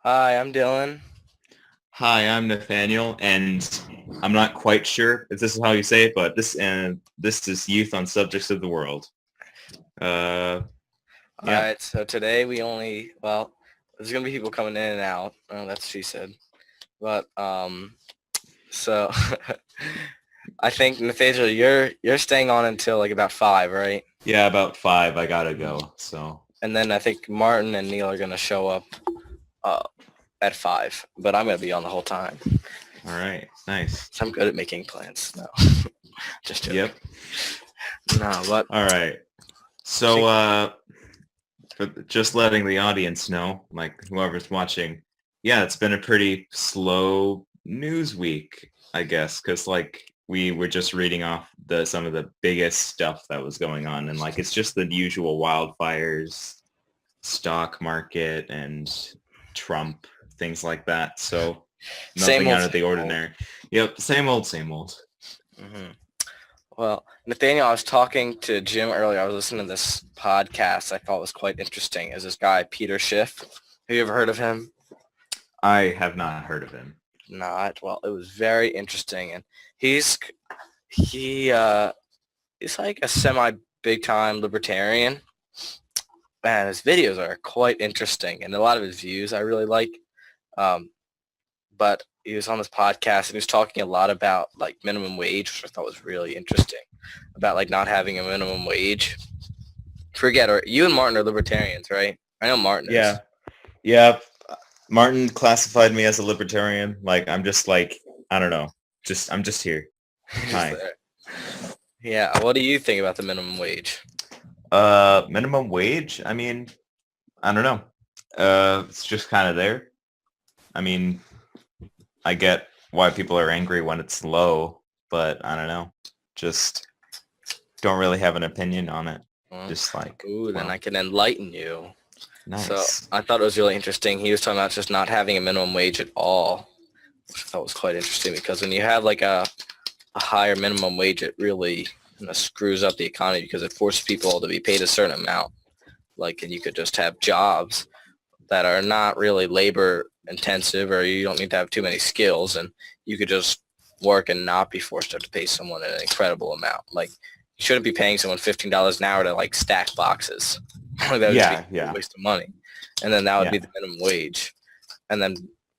Hi, I'm Dylan. Hi, I'm Nathaniel, and I'm not quite sure if this is how you say it, but this is Youth on Subjects of the World. Uh, All yeah, right, so today there's gonna be people coming in and out. Oh, that's what she said. But so I think Nathaniel, you're staying on until like about 5, right? yeah, about 5. I gotta go. So, And then I think Martin and Neil are gonna show up uh, at 5, but I'm gonna be on the whole time. all right, nice. So I'm good at making plans. No, just joking. Yep. No, but All right. I So, think for just letting the audience know, like whoever's watching, yeah, it's been a pretty slow news week, I guess, because like we were just reading off some of the biggest stuff that was going on, and like it's just the usual wildfires, stock market, and Trump, things like that. So same nothing old, out of same the old. ordinary. Yep, same old, same old. hmm Well, Nathaniel, I was talking to Jim earlier. I was listening to this podcast I thought was quite interesting. Is this guy, Peter Schiff. Have you ever heard of him? I have not heard of him. Not. Well, it was very interesting. And he's he uh he's like a semi big time libertarian. And his videos are quite interesting. And a lot of his views I really like. Um, but he was on this podcast and he was talking a lot about like minimum wage, which I thought was really interesting. About like not having a minimum wage. Forget, or you and Martin are libertarians, right? I know Martin is. Yeah, yeah. Martin classified me as a libertarian. Like I'm just like I don't know. I'm just here. He's just Hi. there. Yeah. What do you think about the minimum wage? Minimum wage? I mean, I don't know. It's just kind of there. I mean, I get why people are angry when it's low, but I don't know. Just don't really have an opinion on it. Well, Just like, ooh, then I well, can enlighten you. So nice. I thought it was really interesting. He was talking about just not having a minimum wage at all, which I thought was quite interesting because when you have like a higher minimum wage, it really screws up the economy because it forces people to be paid a certain amount. Like, and you could just have jobs that are not really labor intensive or you don't need to have too many skills and you could just work and not be forced to have to pay someone an incredible amount. Like you shouldn't be paying someone $15 an hour to like stack boxes. That would just be Yeah, a yeah, waste of money. And then that would be yeah, the minimum wage. And then,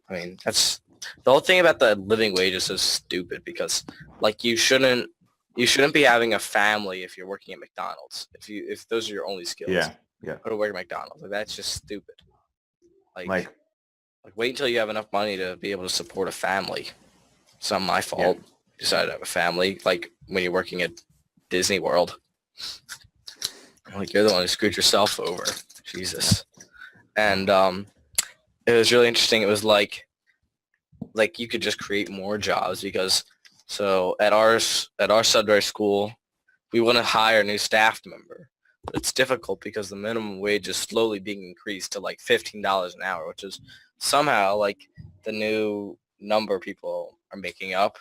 I mean, that's the whole thing about the living wage is so stupid because like you shouldn't be having a family if you're working at McDonald's. If those are your only skills, yeah, yeah. go to work at McDonald's. Like that's just stupid. Like Like, Like, wait until you have enough money to be able to support a family. It's not my yeah, fault. You decided to have a family. Like, when you're working at Disney World. Like, you're the one who screwed yourself over. yeah. Jesus. And it was really interesting. It was like you could just create more jobs because so at our Sudbury school, we want to hire a new staff member. But it's difficult because the minimum wage is slowly being increased to like $15 an hour, which is somehow like the new number people are making up.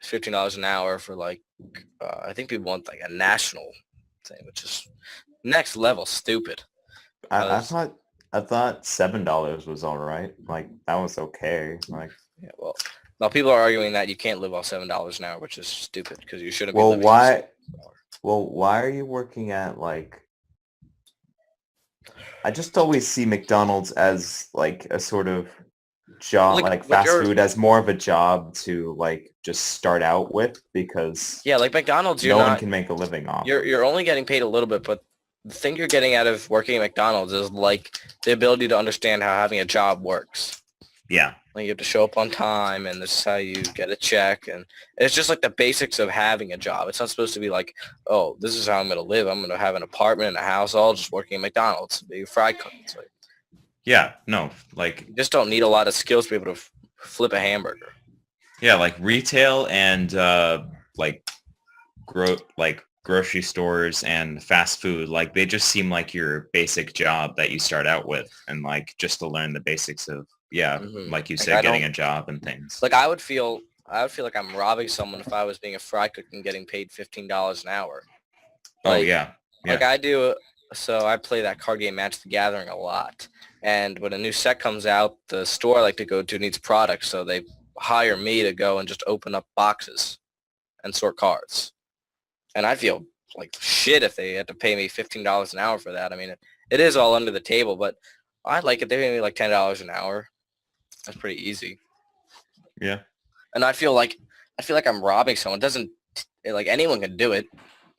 $15 an hour for like I think people want like a national thing, which is next level stupid. I Because thought $7 was all right. Like that was okay. Like, yeah, well, now people are arguing that you can't live off $7 an hour, which is stupid because you shouldn't be well, living off $7 why? an hour. Well, why are you working at like? I just always see McDonald's as like a sort of job, like Like fast you're food as more of a job to like just start out with because yeah, like McDonald's, you're no one not can make a living off you're of. you're only getting paid a little bit, but the thing you're getting out of working at McDonald's is like the ability to understand how having a job works. Yeah. Like you have to show up on time, and this is how you get a check, and it's just like the basics of having a job. It's not supposed to be like, oh, this is how I'm gonna live. I'm gonna have an apartment and a house, all just working at McDonald's, be a fry cook. It's like Yeah, no, like you just don't need a lot of skills to be able to flip a hamburger. yeah, like retail and like grocery stores and fast food, like they just seem like your basic job that you start out with and like just to learn the basics of yeah, like you Like I said, getting don't a job and things. like I would feel like I'm robbing someone if I was being a fry cook and getting paid $15 an hour. Oh Like yeah. like Yeah. I do. So I play that card game Magic the Gathering a lot, And when a new set comes out, the store I like to go to needs products, so they hire me to go and just open up boxes and sort cards. And I feel like shit if they had to pay me $15 an hour for that. I mean, it is all under the table, but I like it. They pay me like $10 an hour. That's pretty easy. Yeah. And I feel like I'm robbing someone. It doesn't like anyone can do it.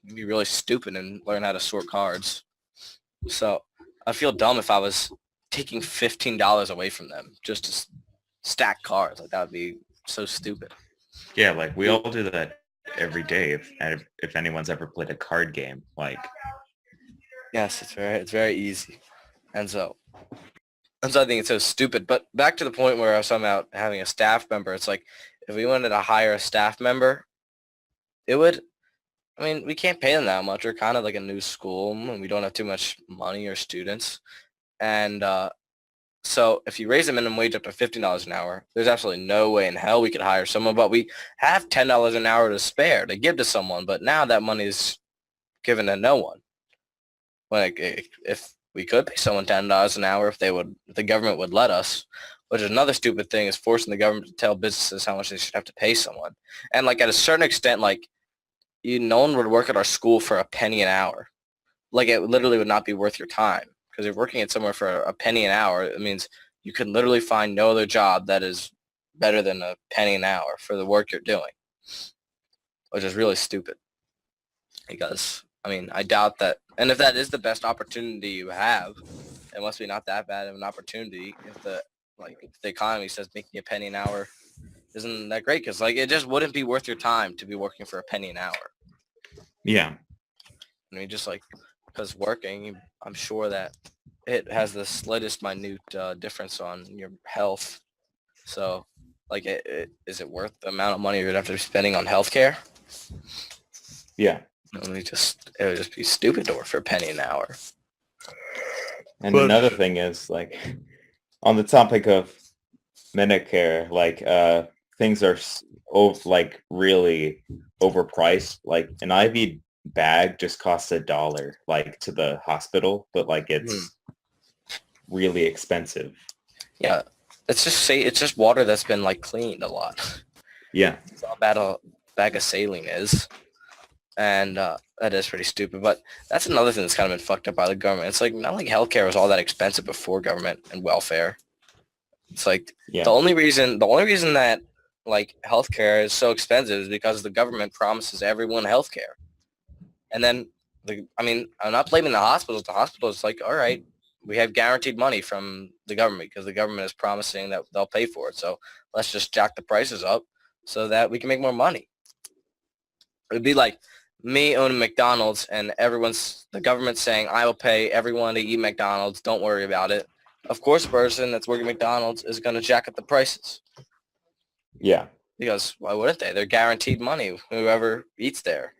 You'd be really stupid and learn how to sort cards. So I feel dumb if I was taking $15 away from them just to stack cards. Like that would be so stupid. Yeah, like we all do that every day if anyone's ever played a card game. Like, Yes, it's very easy. And so I think it's so stupid. But back to the point where I was talking about having a staff member, it's like if we wanted to hire a staff member, it would, I mean, we can't pay them that much. We're kind of like a new school and we don't have too much money or students. And so if you raise the minimum wage up to $15 an hour, there's absolutely no way in hell we could hire someone, but we have $10 an hour to spare to give to someone. But now that money is given to no one. Like if we could pay someone $10 an hour, if the government would let us, which is another stupid thing is forcing the government to tell businesses how much they should have to pay someone. And like at a certain extent, like no one would work at our school for a penny an hour. Like it literally would not be worth your time because you're working at somewhere for a penny an hour. It means you can literally find no other job that is better than a penny an hour for the work you're doing, which is really stupid because, I mean, I doubt that. And if that is the best opportunity you have, it must be not that bad of an opportunity if the economy says making a penny an hour isn't that great because like it just wouldn't be worth your time to be working for a penny an hour. yeah. I mean, just like because working, I'm sure that it has the slightest minute difference on your health. So, like, is it worth the amount of money you'd have to be spending on healthcare? Yeah. It would just be stupid to work for a penny an hour. And But- another thing is like on the topic of Medicare, like things are like really overpriced. Like an IV bag just costs $1 like to the hospital, but like it's really expensive. Yeah, it's just water that's been like cleaned a lot. Yeah. That's how bad a bag of saline is. And that is pretty stupid. But that's another thing that's kind of been fucked up by the government. It's like not like healthcare was all that expensive before government and welfare. It's like Yeah. the only reason that like healthcare is so expensive is because the government promises everyone healthcare. And then I'm not blaming the hospitals. The hospitals like, all right, we have guaranteed money from the government because the government is promising that they'll pay for it. So let's just jack the prices up so that we can make more money. It would be like me owning McDonald's and the government saying, I will pay everyone to eat McDonald's. Don't worry about it. Of course, a person that's working McDonald's is going to jack up the prices. Yeah. Because why wouldn't they? They're guaranteed money, whoever eats there.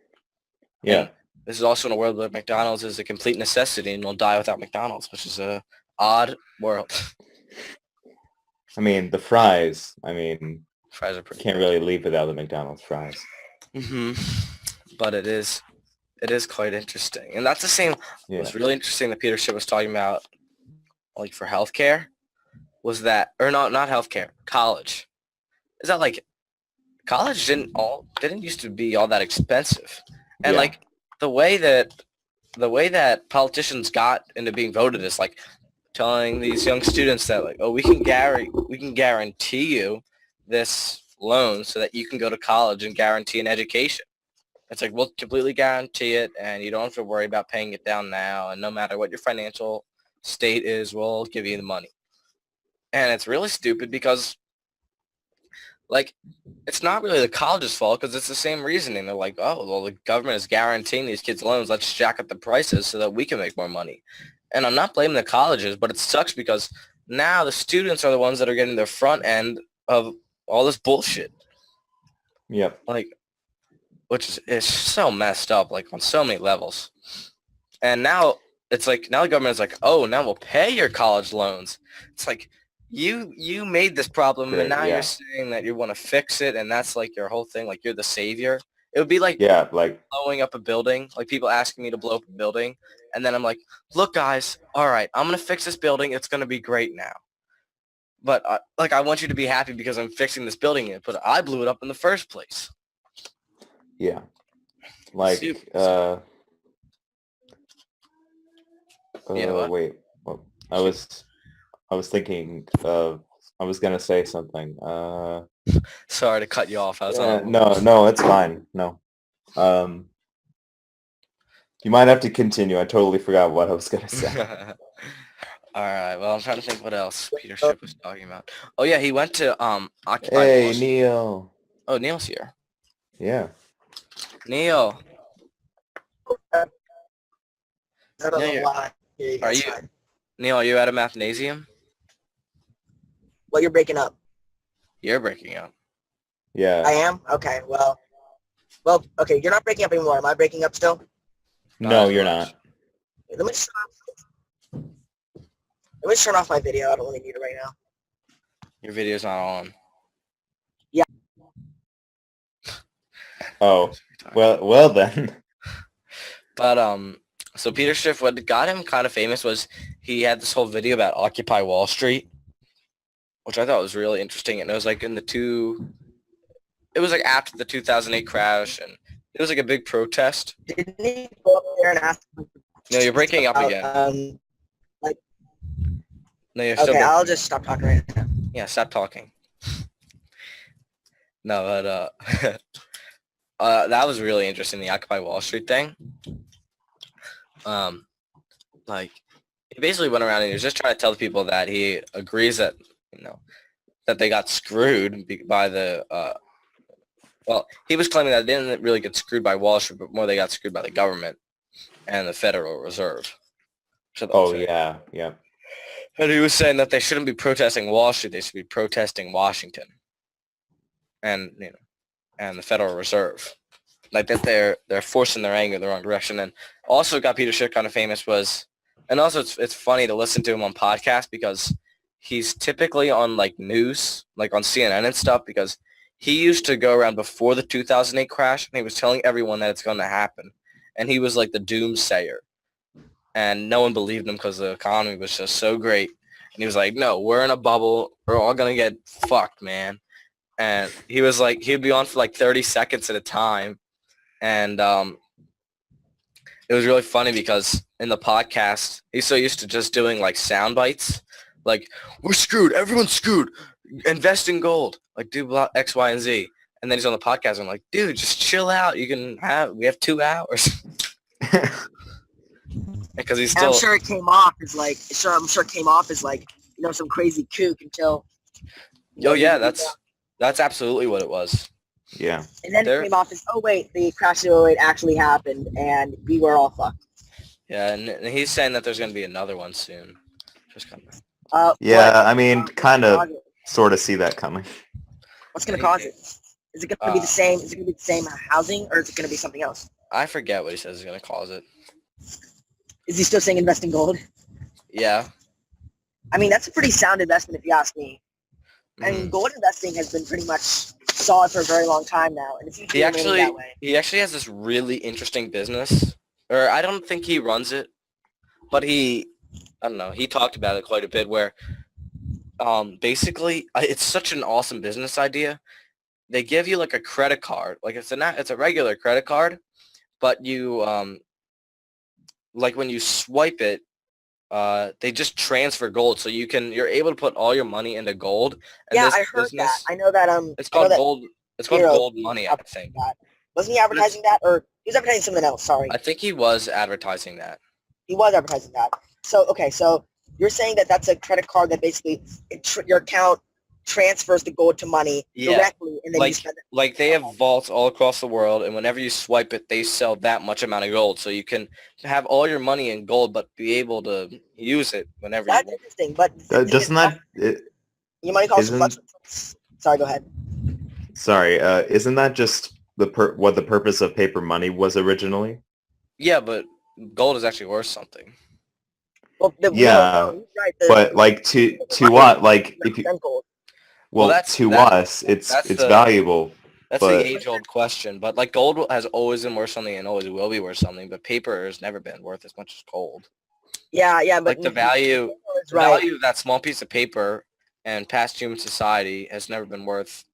Yeah. And this is also in a world where McDonald's is a complete necessity and we'll die without McDonald's, which is a odd world. I mean, the fries, Fries are pretty can't really leave without the McDonald's fries. Mm-hmm. But it is quite interesting. And that's the same. Yeah. What's really interesting that Peter Schiff was talking about, like for healthcare, was that, or not healthcare, college. Is that like, college didn't used to be all that expensive. And Yeah. like the way that politicians got into being voted is like telling these young students that like, oh, we can guarantee you this loan so that you can go to college and guarantee an education. It's like, we'll completely guarantee it and you don't have to worry about paying it down now. And no matter what your financial state is, we'll give you the money. And it's really stupid because like, it's not really the college's fault because it's the same reasoning. They're like, oh, well, the government is guaranteeing these kids loans. Let's jack up the prices so that we can make more money. And I'm not blaming the colleges, but it sucks because now the students are the ones that are getting the front end of all this bullshit. Yep. Like, which is so messed up, like on so many levels. And now it's like, now the government is like, oh, now we'll pay your college loans. It's like, you made this problem and now Yeah. you're saying that you want to fix it and that's like your whole thing, like you're the savior. It would be like Yeah, like blowing up a building, like people asking me to blow up a building, and then I'm like, look, guys, all right, I'm gonna fix this building. It's gonna be great now. But like, I want you to be happy because I'm fixing this building, but I blew it up in the first place. yeah, Super. like You know what? wait, well, I was thinking of I was gonna say something. Sorry to cut you off. I was on. No, it's fine. No. Um, you might have to continue. I totally forgot what I was gonna say. All right. Well, I'm trying to think what else Peter Schiff was talking about. Oh yeah, he went to Occupy Wall Hey, Street. Neil. Oh, Neil's here. Yeah. Neil. I don't Yeah, know you're- why. Yeah, Are that's you fine. Neil? Are you at a mathnasium? Well, you're breaking up. You're breaking up. I Yeah. am? Okay, well, okay, you're not breaking up anymore. Am I breaking up still? Not No, as you're much. not. Let me just turn off my video. I don't really need it right now. Your video's not on. Oh, well then. But so Peter Schiff, what got him kind of famous was he had this whole video about Occupy Wall Street, which I thought was really interesting. And it was like it was like after the 2008 crash, and it was like a big protest. Didn't he go up there and ask? No, you're breaking up again. No, you're still Okay, breaking. I'll just stop talking right now. Yeah, stop talking. No, but that was really interesting, the Occupy Wall Street thing. Like, he basically went around and he was just trying to tell the people that he agrees that, that they got screwed by the, well, he was claiming that they didn't really get screwed by Wall Street, but more they got screwed by the government and the Federal Reserve. So that was Oh it. yeah, yeah. And he was saying that they shouldn't be protesting Wall Street, they should be protesting Washington. And, and the Federal Reserve. Like that they're forcing their anger in the wrong direction. And also got Peter Schiff kind of famous was, and also it's funny to listen to him on podcasts because he's typically on like news, like on CNN and stuff, because he used to go around before the 2008 crash and he was telling everyone that it's going to happen. And he was like the doomsayer. And no one believed him because the economy was just so great. And he was like, no, we're in a bubble. We're all going to get fucked, man. And he was like, he'd be on for like 30 seconds at a time. And it was really funny because in the podcast, he's so used to just doing like sound bites. Like, we're screwed. Everyone's screwed. Invest in gold. Like, do X, Y, and Z. And then he's on the podcast. And I'm like, dude, just chill out. We have 2 hours. Because he's And still. I'm sure it came off as like, some crazy kook until. Oh yeah, that's absolutely what it was. Yeah. And then There- it came off as, oh wait, the crash of 08 actually happened, and we were all fucked. Yeah, and he's saying that there's going to be another one soon. Just kind of. Yeah, I mean, What's kind gonna of, cause it? sort of see that coming. What's going to cause it? Is it going to be the same? Is it going to be the same housing, or is it going to be something else? I forget what he says is going to cause it. Is he still saying invest in gold? Yeah. I mean, that's a pretty sound investment if you ask me. I mean, Mhm. gold investing has been pretty much solid for a very long time now, and it's usually remaining that way. He actually has this really interesting business, or I don't think he runs it, but I don't know, he talked about it quite a bit where basically it's such an awesome business idea. They give you like a credit card, like it's a regular credit card, but you like when you swipe it, they just transfer gold, so you're able to put all your money into gold. And Yeah, this I heard business, that. I know that. It's I know called that gold. It's called Hero gold money, I think. that. Wasn't he advertising that, or he was advertising something else? Sorry, I think he was advertising that. he was advertising that. So okay, so you're saying that that's a credit card that basically your account transfers the gold to money Yeah. directly, and then you Like, spend it. like they have vaults all across the world, and whenever you swipe it, they sell that much amount of gold. So you can have all your money in gold, but be able to use it whenever you That's want. interesting, but the thing is, Doesn't that? you might also isn't- Sorry, go ahead. Sorry, isn't that just what the purpose of paper money was originally? Yeah, but gold is actually worth something. Well, Yeah, he's right. But like to what? Like if you, Gold. well, that's- to that- us, it's that's it's the- valuable. That's But- the age-old question. But like gold has always been worth something and always will be worth something. But paper has never been worth as much as gold. Yeah, but Like the value, is right. value of that small piece of paper and past human society has never been worth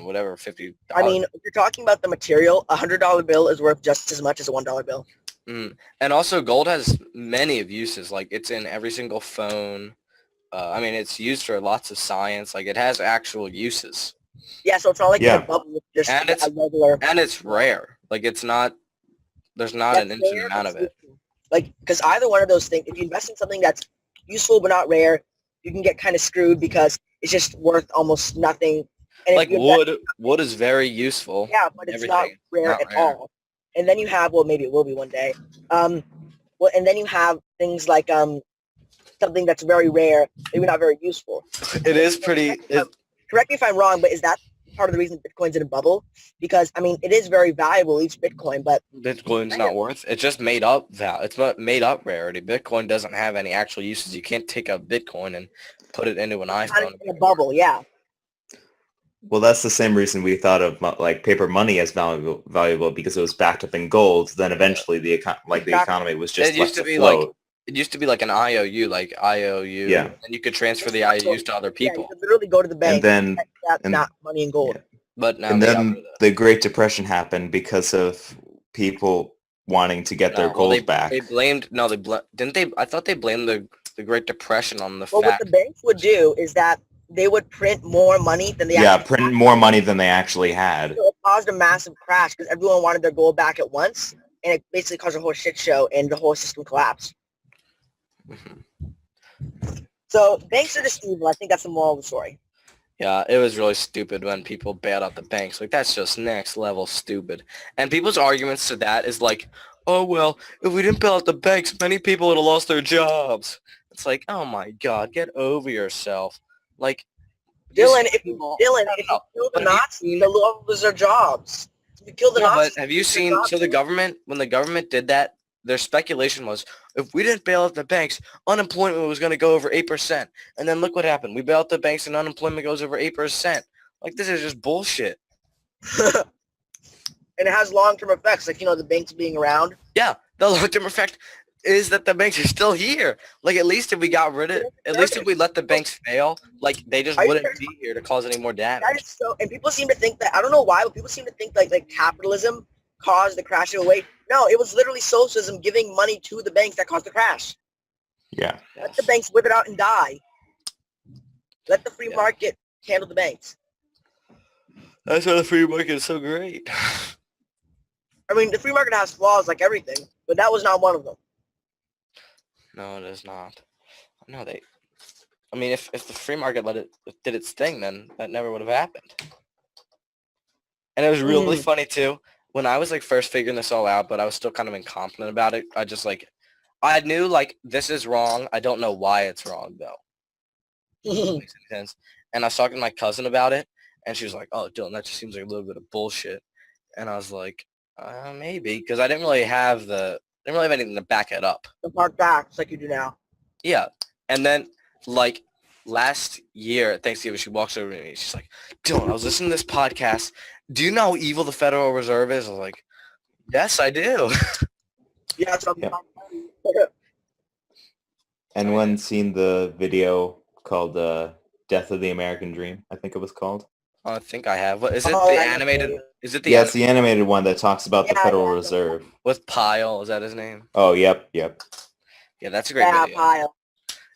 whatever $50. I mean, if you're talking about the material, $100 bill is worth just as much as a $1 bill. And also gold has many of uses. Like it's in every single phone. I mean, it's used for lots of science. Like it has actual uses. Yeah, so it's not like Yeah. in a bubble with just And a it's- regular. And it's rare. Like it's not, there's not That's an infinite rare, amount but of it. useful. Like, because either one of those things, if you invest in something that's useful but not rare, you can get kind of screwed because it's just worth almost nothing. And if Like you invest- wood is very useful. yeah, but it's not everything. rare Not at rare. all. And then you have, well, maybe it will be one day. Well, and then you have things like something that's very rare, maybe not very useful. It is pretty. Correct me if I'm wrong, but is that part of the reason Bitcoin's in a bubble? Because I mean, it is very valuable, each Bitcoin, but Bitcoin's not worth. It's just made up It's not made up rarity. Bitcoin doesn't have any actual uses. You can't take a Bitcoin and put it into an kind iPhone. of in a bubble. Yeah. Well, that's the same reason we thought of like paper money as valuable because it was backed up in gold. Then eventually the economy was just It used left to to be float. It used to be like an IOU, like IOU. Yeah. And you could transfer the IOUs to other Yeah, people. you could literally go to the bank and then that's and- not money in gold. yeah. But now and they got then rid of that. the Great Depression happened because of people wanting to get their No, well, gold back. They blamed didn't they? I thought they blamed the Great Depression on the Well, what fact. the banks would do is that they would print more money than they Yeah, actually print more money than they actually had. So it caused a massive crash because everyone wanted their gold back at once, and it basically caused a whole shit show, and the whole system collapsed. So banks are just evil. I think that's the moral of the story. Yeah, it was really stupid when people bailed out the banks. Like, that's just next level stupid. And people's arguments to that is like, oh, well, if we didn't bail out the banks, many people would have lost their jobs. It's like, oh my God, get over yourself. Like, Dylan, these if people- you no, kill the but have you Nazis, seen- they'll lose their jobs. If you kill the Yeah, Nazis, but have you lose their seen, jobs. so the government, when the government did that, their speculation was, if we didn't bail out the banks, unemployment was going to go over 8%. And then look what happened. We bailed out the banks and unemployment goes over 8%. Like, this is just bullshit. and it has long-term effects, like, the banks being around. Yeah, the long-term effect is that the banks are still here. Like, at least if we got rid of it, at least if we let the banks fail, like, they just wouldn't be here to cause any more That damage. is so, and people seem to think that, I don't know why, but people seem to think like capitalism caused the crash of a way. No, it was literally socialism giving money to the banks that caused the crash. Yeah. Let the banks wither out and die. Let the free Yeah. market handle the banks. That's why the free market is so great. I mean, the free market has flaws like everything, but that was not one of them. No, it is not. No, I mean, if the free market did its thing, then that never would have happened. And it was really funny too. When I was like first figuring this all out, but I was still kind of incompetent about it. I just I knew like this is wrong. I don't know why it's wrong though. Makes any sense. And I was talking to my cousin about it, and she was like, "Oh, Dylan, that just seems like a little bit of bullshit." And I was like, "Maybe," because I didn't really have anything to back it up. The hard facts like you do now. Yeah. And then like last year at Thanksgiving, she walks over to me. She's like, "Dylan, I was listening to this podcast. Do you know how evil the Federal Reserve is?" I was like, "Yes, I do." Yeah, that's what I'm Yeah. Anyone seen the video called Death of the American Dream, I think it was called? I think I have. What is it? Oh, The I know. animated? Is it the Yeah, it's the animated one that talks about the Yeah, Federal yeah. Reserve. with Pyle? Is that his name? Oh, yep. Yeah, that's a great Yeah, video. pile.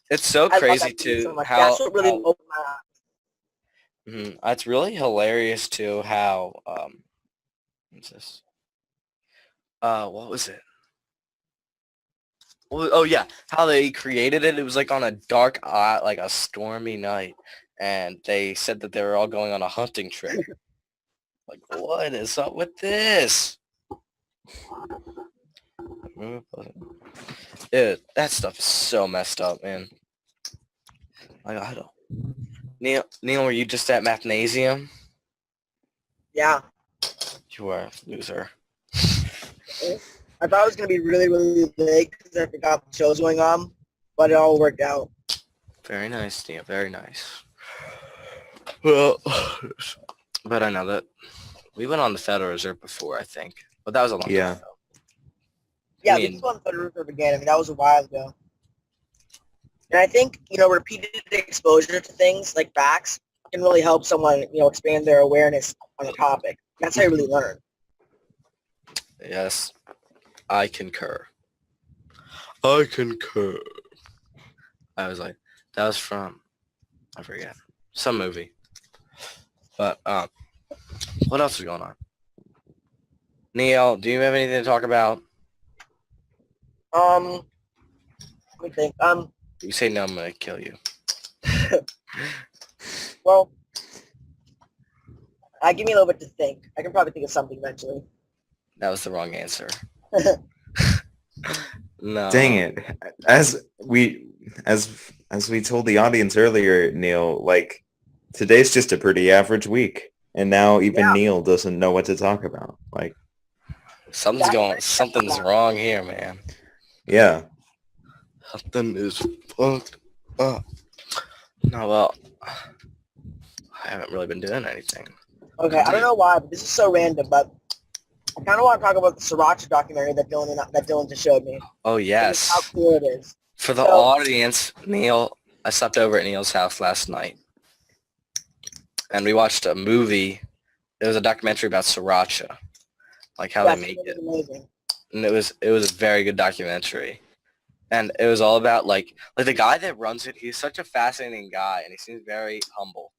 It's so I love crazy that video too. so much. How That's what really opened my eyes. it's really hilarious too. How what's this? What was it? Oh yeah, how they created it. It was like on a dark, like a stormy night, and they said that they were all going on a hunting trip. Like, what is up with this? Dude, that stuff is so messed up, man. Like, I don't. Neil, were you just at Mathnasium? Yeah. You are a loser. I thought it was going to be really, really big because I forgot the show's going on, but it all worked out. Very nice, Neil. Very nice. Well, but I know that We went on the Federal Reserve before, I think, but that was a long Yeah. time ago. Yeah, mean- we just won the Federal Reserve again. I mean, that was a while ago. And I think, repeated exposure to things like facts can really help someone, expand their awareness on a topic. That's how you really learn. Yes, I concur. I concur. I was like, that was from, I forget, some movie. But what else is going on? Neil, do you have anything to talk about? Let me think. You say no, I'm gonna kill you. Well, give me a little bit to think. I can probably think of something eventually. That was the wrong answer. No. Dang it. As we told the audience earlier, Neil, like today's just a pretty average week. And now even Yeah. Neil doesn't know what to talk about. Like, Something's wrong here, man. yeah. Something is fucked up. No, well, I haven't really been doing anything. Okay, I don't know why, but this is so random, but I kind of want to talk about the Sriracha documentary that Dylan just showed me. Oh, And yes. how cool it is. For the So- audience, Neil, I slept over at Neil's house last night. And we watched a movie. It was a documentary about sriracha, like how Yes, they make it it. was amazing. And it was a very good documentary. And it was all about like the guy that runs it, he's such a fascinating guy and he seems very humble.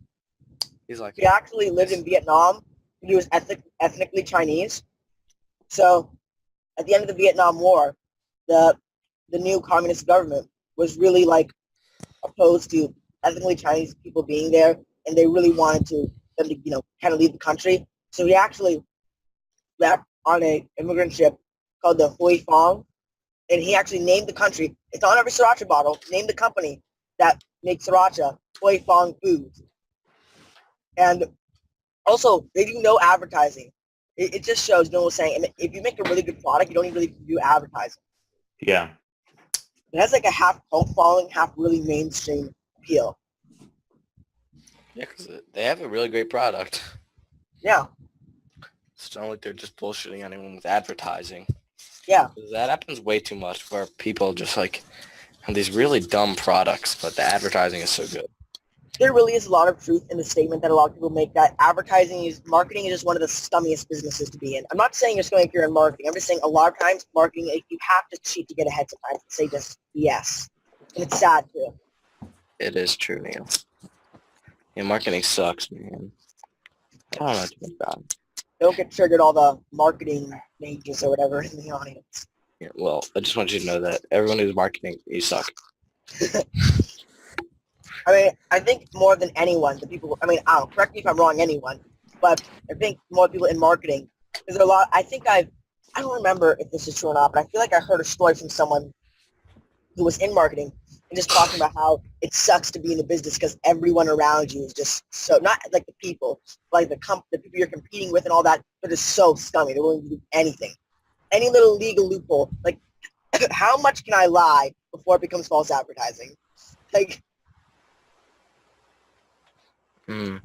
He's like, He actually lived in Vietnam. He was ethnically Chinese. So at the end of the Vietnam War, the new communist government was really opposed to ethnically Chinese people being there, and they really wanted them to kind of leave the country. So he actually left on a immigrant ship called the Hoi Fong, and he actually named the country. It's on every sriracha bottle. Named the company that makes sriracha, Hoi Fong Foods. And also, they do no advertising. It just shows no one was saying, and if you make a really good product, you don't even really do advertising. Yeah. It has a half cult following, half really mainstream appeal. yeah, because they have a really great product. Yeah, It's not like they're just bullshitting anyone with advertising. yeah. 'Cause that happens way too much where people just have these really dumb products, but the advertising is so good. There really is a lot of truth in the statement that a lot of people make that marketing is just one of the scummiest businesses to be in. I'm not saying you're scummy if you're in marketing. I'm just saying a lot of times marketing, you have to cheat to get ahead sometimes and say just yes. And it's sad too. It is true, Neil. Yeah, marketing sucks, man. I don't know too much about it. Don't get triggered all the marketing mages or whatever in the audience. Yeah, well, I just want you to know that everyone who's marketing, you suck. I mean, I think more than anyone, the people, I don't correct me if I'm wrong, anyone, but I think more people in marketing, because there are a lot, I don't remember if this is true or not, but I feel like I heard a story from someone who was in marketing and just talking about how it sucks to be in the business because everyone around you is just so, not like the people, like the people you're competing with and all that, they're just so scummy. They're willing to do anything. Any little legal loophole, like how much can I lie before it becomes false advertising? Like, Hmm.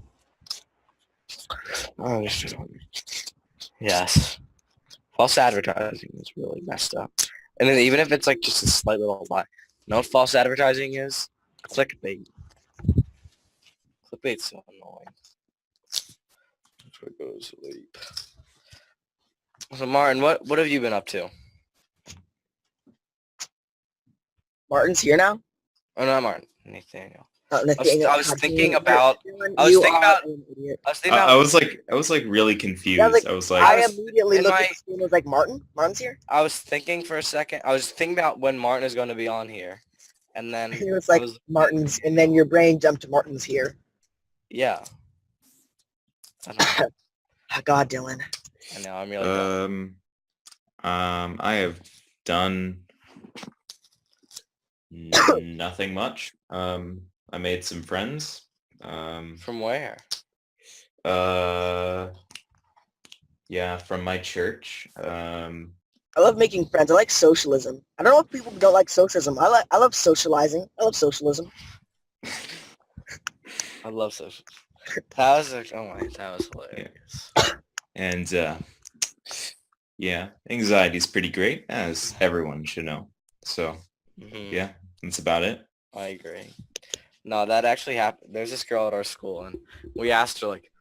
Oh, yes. False advertising is really messed up. And then even if it's just a slight little lie. You know what false advertising is? Clickbait. Clickbait's so annoying. That's where it goes to sleep. So Martin, what have you been up to? Martin's here now? Oh, not Martin. Nathaniel. Nathaniel. I was thinking Dylan, about- Dylan, I was you thinking are about- an idiot. I was thinking about I was really confused. Yeah, I was like, I was- immediately in looked my- at the screen and was like, Martin's here? I was thinking for a second. I was thinking about when Martin is going to be on here. And then And it was I like, was- Martin's, and then your brain jumped to Martin's here. yeah. I don't know. Oh, God, Dylan. And now I'm really done. I have done nothing much. I made some friends. From where? Yeah, from my church. I love making friends. I like socialism. I don't know if people don't like socialism. I love socializing. I love socialism. I love social. That was that was hilarious. And yeah, anxiety is pretty great, as everyone should know. So Mhm. yeah, that's about it. I agree. No, that actually happened. There's this girl at our school, and we asked her like,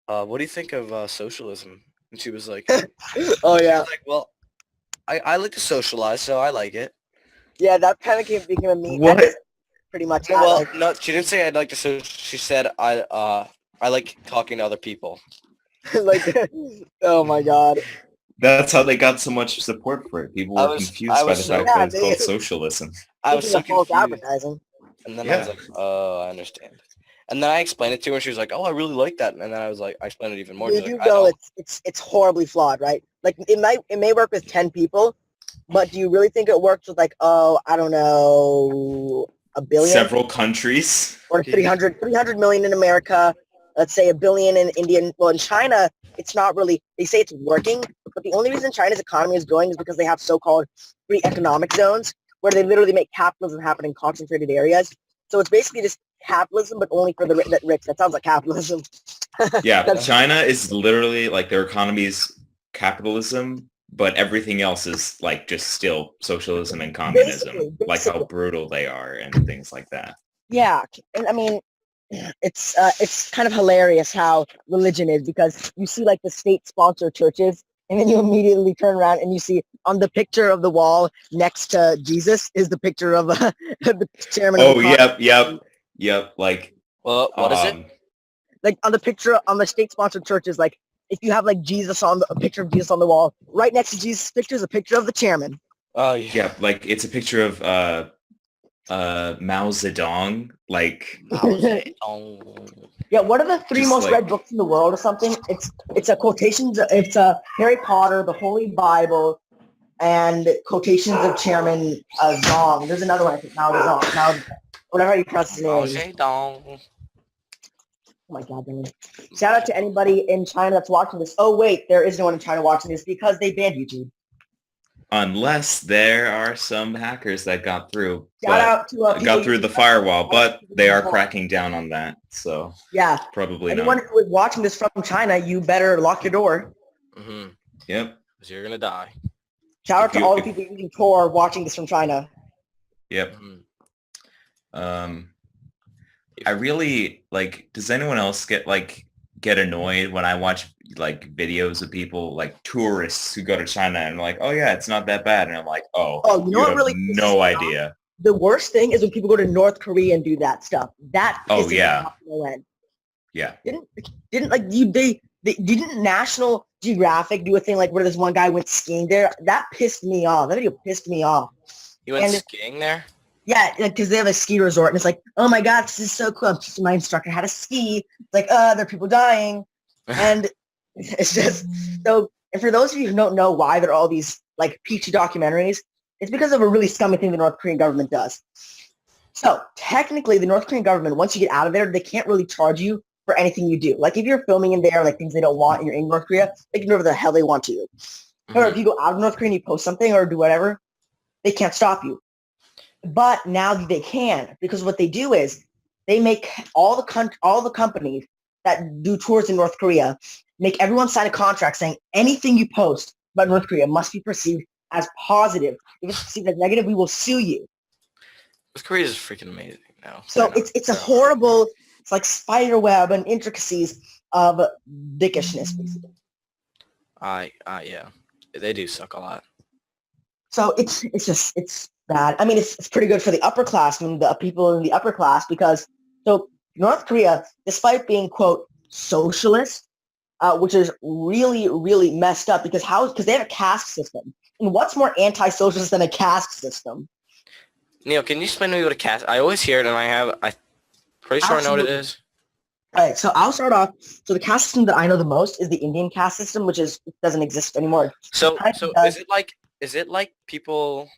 "What do you think of socialism?" And she was like, Oh yeah, "Well, I like to socialize, so I like it." yeah. That kind of became a meme. What? That is pretty much No, that, well, like, no, she didn't say I'd like to. She said I like talking to other people. like, oh my god. That's how they got so much support for it. People I were was- confused I by was the so- fact Yeah, that it's called they- socialism. I was Speaking so of false confused, advertising. and then I was Yeah. like, "Oh, I understand." And then I explained it to her, and she was like, "Oh, I really like that." And then I was like, I explained it even more. You She's like, do "I know don't." it's horribly flawed, right? Like it may work with 10 people, but do you really think it works with like, oh, I don't know, a billion Several countries. or 300 million in America? Let's say a billion in India. Well, in China, it's not really. They say it's working, but the only reason China's economy is growing is because they have so-called free economic zones where they literally make capitalism happen in concentrated areas. So it's basically just capitalism, but only for the rich. That sounds like capitalism. Yeah, That's- China is literally like their economy is capitalism, but everything else is like just still socialism and communism, like how Basically. brutal they are and things like that. Yeah, and I mean, it's kind of hilarious how religion is because you see like the state-sponsored churches, and then you immediately turn around and you see on the picture of the wall next to Jesus is the picture of the chairman. Oh, of the yep. Like, Well, what is it? Like on the picture on the state-sponsored churches, like if you have like Jesus on a picture of Jesus on the wall, right next to Jesus' picture is a picture of the chairman. Oh, yeah, like it's a picture of Mao Zedong. Like, Yeah, what are the three Just most like- read books in the world or something? It's a quotations. It's a Harry Potter, the Holy Bible, and quotations of Chairman Zong. There's another one I think Mao Zedong. Mao, whatever you pronounce his name. Dong. Oh my god, man. Shout out to anybody in China that's watching this. Oh wait, there is no one in China watching this because they banned YouTube. unless there are some hackers that got through, Shout but out to people got through the firewall, but they are cracking. cracking down on that. So Yeah, probably anyone not. who is watching this from China, you better lock your door. Mm-hmm. Yep. Because you're gonna die. Shout out If to you- all the if- people using Tor watching this from China. Yep. Mhm. I really like, does anyone else get annoyed when I watch like videos of people like tourists who go to China and like, oh yeah, it's not that bad. And I'm like, oh, Oh, you know what have really pisses no me off? idea. The worst thing is when people go to North Korea and do that stuff. That Oh, pisses me yeah. off no end. Yeah. Didn't like they didn't National Geographic do a thing like where this one guy went skiing there? That pissed me off. That video pissed me off. You went And- skiing there? Yeah, because they have a ski resort and it's like, oh my god, this is so cool. I'm teaching my instructor how to ski. It's like, there are people dying, and it's just so. And for those of you who don't know why there are all these like peachy documentaries, it's because of a really scummy thing the North Korean government does. So technically, the North Korean government, once you get out of there, they can't really charge you for anything you do. Like if you're filming in there, like things they don't want, and you're in North Korea, they can do whatever the hell they want to you. Or if you go out of North Korea and you post something or do whatever, they can't stop you. But now they can, because what they do is they make all the companies that do tours in North Korea make everyone sign a contract saying anything you post about North Korea must be perceived as positive. If it's perceived as negative, we will sue you. North Korea is freaking amazing now. So Right now. it's a horrible, it's like spider web and intricacies of dickishness, basically. Yeah, they do suck a lot. So it's bad. I mean, it's pretty good for the upper class, I mean, the people in the upper class, because so North Korea, despite being quote socialist, which is really really messed up because they have a caste system, and what's more anti-socialist than a caste system? Neil, can you explain to me what a caste? I always hear it, and I'm pretty sure I know what it Absolutely. is. All right, so I'll start off. So the caste system that I know the most is the Indian caste system, which doesn't exist anymore. So Kind of does. is it like people?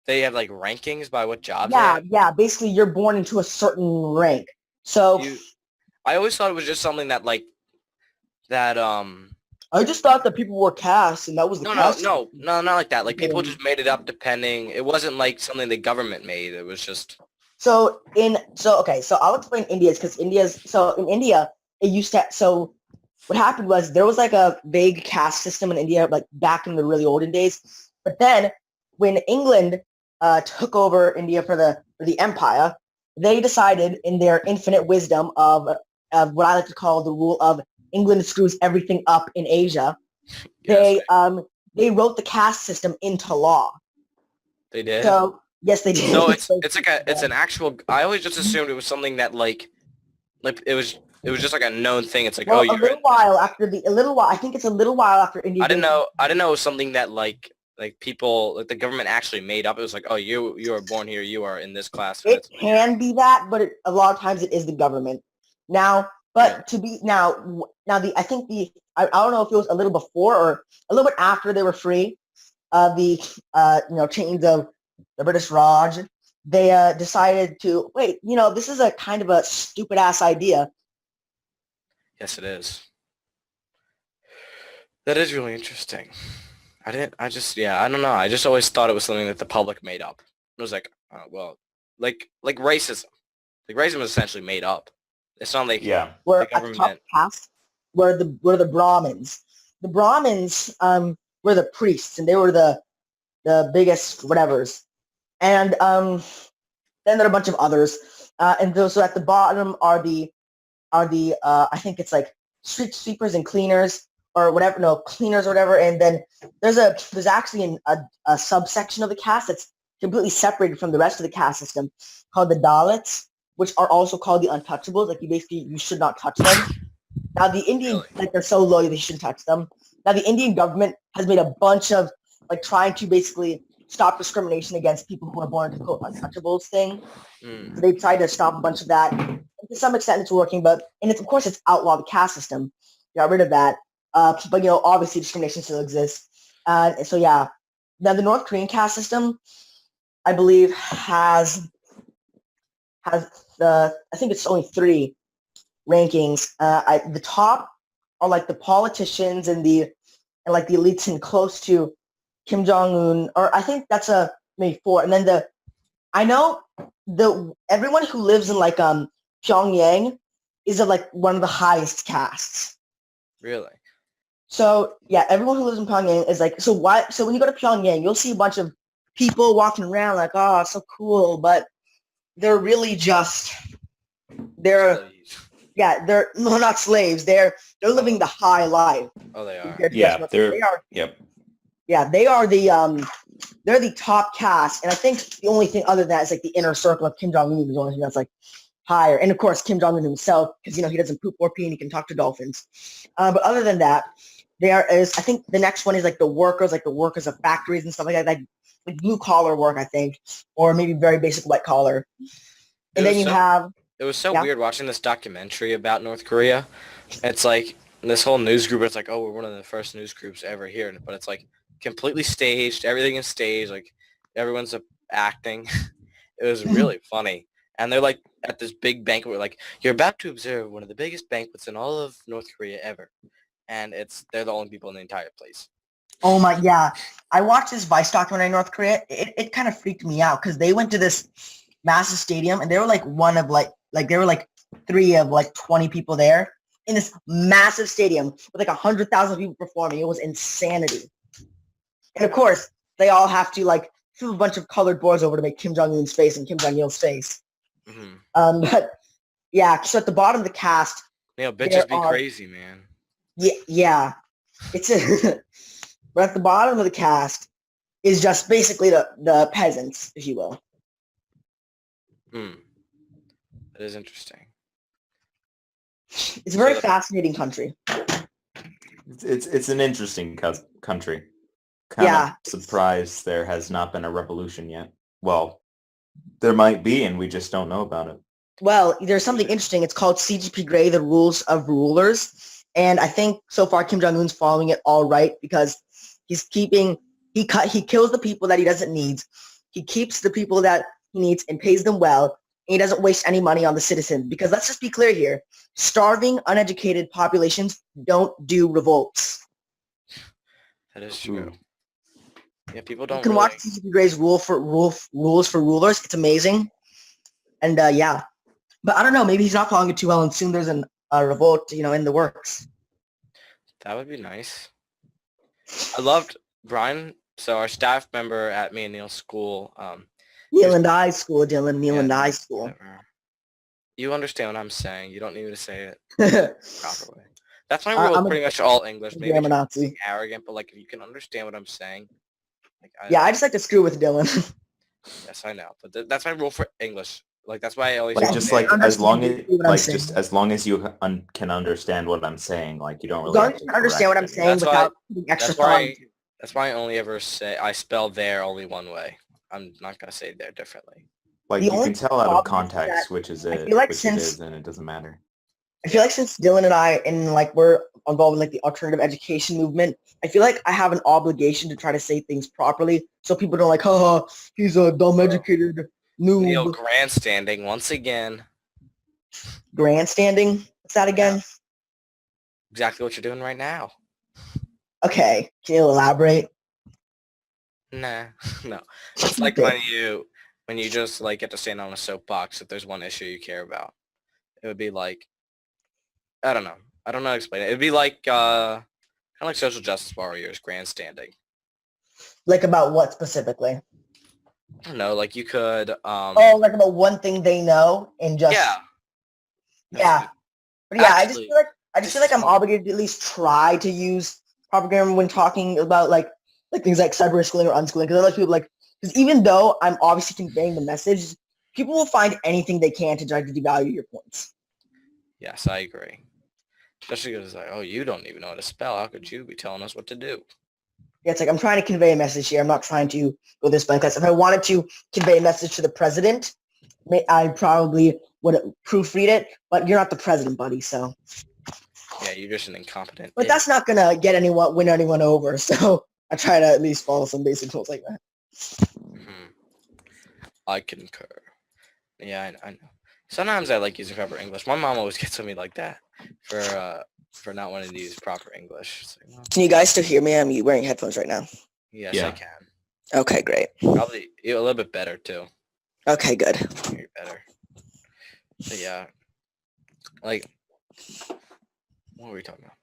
They have like rankings by what jobs they Yeah, have? yeah. Basically, you're born into a certain rank. So I always thought it was just something that I just thought that people were caste, and that was the no, caste. not like that. Like people Yeah. just made it up depending. It wasn't like something the government made. It was just So I'll explain India's because in India it used to what happened was there was like a vague caste system in India, like back in the really olden days. But then when England took over India for the empire, they decided in their infinite wisdom of what I like to call the rule of England screws everything up in Asia. Yes, They wrote the caste system into law. they did. So yes, they did. So it's an actual. I always just assumed it was something that like it was just like a known thing. It's like, well, oh, a you're. little while after I think it's a little while after India. I didn't know it was something that like people, like the government actually made up. It was like, oh, you are born here, you are in this class. It can be that, but a lot of times it is the government. Now, but Yeah. to be now I think I don't know if it was a little before or a little bit after they were free of the chains of the British Raj. They decided to wait. This is a kind of a stupid ass idea. Yes, it is. That is really interesting. I don't know. I just always thought it was something that the public made up. It was like, well, like racism. Like racism is essentially made up. It's not like Yeah. Where the at the top government. caste were the Brahmins. The Brahmins were the priests, and they were the biggest whatevers. And then there are a bunch of others, and so at the bottom are the I think it's like street sweepers and cleaners or whatever. No, cleaners or whatever. And then there's actually a subsection of the caste that's completely separated from the rest of the caste system called the Dalits, which are also called the untouchables. Like you should not touch them. Now the Indian, Really? like they're so low they shouldn't touch them. Now the Indian government has made a bunch of like trying to basically stop discrimination against people who are born into quote untouchables thing. Mm, So they tried to stop a bunch of that. And to some extent it's working, but of course it's outlawed the caste system. Got rid of that. But obviously discrimination still exists. So yeah. Now the North Korean caste system, I believe, has I think it's only 3 rankings. The top are like the politicians and like the elites and close to Kim Jong Un, or I think that's maybe 4. And then I know everyone who lives in like Pyongyang is of like one of the highest castes. really? So yeah, everyone who lives in Pyongyang is like, so when you go to Pyongyang, you'll see a bunch of people walking around like, oh, it's so cool, but they're really just they're no, not slaves. They're living the high life. Oh, they are. compared to Yeah, us. they're- They are. Yep. Yeah, they are they're the top caste, and I think the only thing other than that is like the inner circle of Kim Jong Un is the only thing that's like higher, and of course Kim Jong Un himself, because he doesn't poop or pee and he can talk to dolphins. But other than that, I think the next one is like the workers of factories and stuff like that, like blue collar work, I think, or maybe very basic white collar. And then you have It was so Yeah. weird watching this documentary about North Korea. It's like this whole news group. It's like, oh, we're one of the first news groups ever here, but it's like completely staged. Everything is staged. Like everyone's acting. It was really funny. And they're like at this big banquet. Like you're about to observe one of the biggest banquets in all of North Korea ever, and they're the only people in the entire place. Oh my, yeah. I watched this Vice documentary in North Korea. It kind of freaked me out because they went to this massive stadium and they were like one of like there were like 3 of like 20 people there in this massive stadium with like 100,000 people performing. It was insanity. And of course, they all have to like fill a bunch of colored boards over to make Kim Jong-un's face and Kim Jong-il's face. Mm-hmm. But yeah, so at the bottom of the cast, Bitches be crazy, man. yeah. It's but at the bottom of the cast is just basically the peasants, if you will. Hmm. That is interesting. It's a very So- fascinating country. It's an interesting country. Kind Yeah. of surprised there has not been a revolution yet. Well, there might be, and we just don't know about it. Well, there's something interesting. It's called CGP Grey, the Rules of Rulers. And I think so far Kim Jong-un's following it all right because he kills the people that he doesn't need. He keeps the people that he needs and pays them well. And he doesn't waste any money on the citizens. Because let's just be clear here. Starving, uneducated populations don't do revolts. That is true. Yeah, people don't. You can really... watch CGP Grey's Rules for Rulers. It's amazing. And yeah. But I don't know. Maybe he's not following it too well and soon there's a revolt, in the works. That would be nice. I loved Brian. So our staff member at me and Neil's school. Neil and I school, Dylan. Neil yeah, and I school. whatever. You understand what I'm saying. You don't need me to say it properly. That's my rule. I'm a Pretty much all English. Maybe grammar it's Nazi. arrogant, but like if you can understand what I'm saying, like Yeah, I just like to screw with Dylan. yes, I know. But that's my rule for English. Like that's why I always Like Yeah, just I like as long as understand what I'm like saying. just as long as you can understand what I'm saying, like you don't As really long have as to you can understand what I'm correct it. saying That's why- without putting extra That's why. thought. That's why I only ever say I spell there only one way. I'm not gonna say there differently. Like The you only can tell out of problem is that context which is it, feel like which since- it is, and it doesn't matter. I feel like since Dylan and I and like we're involved in like the alternative education movement, I feel like I have an obligation to try to say things properly so people don't like, haha, he's a dumb educated Neil noob. grandstanding once again. Grandstanding. What's that again? Exactly what you're doing right now. Okay, can you elaborate? Nah, no. It's like when you just like get to stand on a soapbox if there's one issue you care about. It would be like, I don't know. I don't know how to explain it. It'd be like kind of like social justice warriors grandstanding. Like about what specifically? I don't know. Like you could. Oh, like about one thing they know and just Yeah. yeah. But yeah, Actually, I just feel like I'm obligated to at least try to use proper grammar when talking about like things like cyber-schooling or unschooling. Because other people like, because even though I'm obviously conveying the message, people will find anything they can to try to devalue your points. Yes, I agree. Especially because it's like, oh, you don't even know how to spell. How could you be telling us what to do? Yeah, it's like I'm trying to convey a message here. I'm not trying to go this blank class. If I wanted to convey a message to the president, I probably would proofread it. But you're not the president, buddy. So, Yeah, you're just an incompetent. but that's not gonna win anyone over. So I try to at least follow some basic rules like that. Mhm. I concur. Yeah, I know. Sometimes I like using proper English. My mom always gets on me like that for not wanting to use proper English. It's like, well, Can you guys still hear me? I'm wearing headphones right now. yes, Yeah. I can. Okay, great. Probably a little bit better too. Okay, good. You're better. But yeah, like, what were we talking about?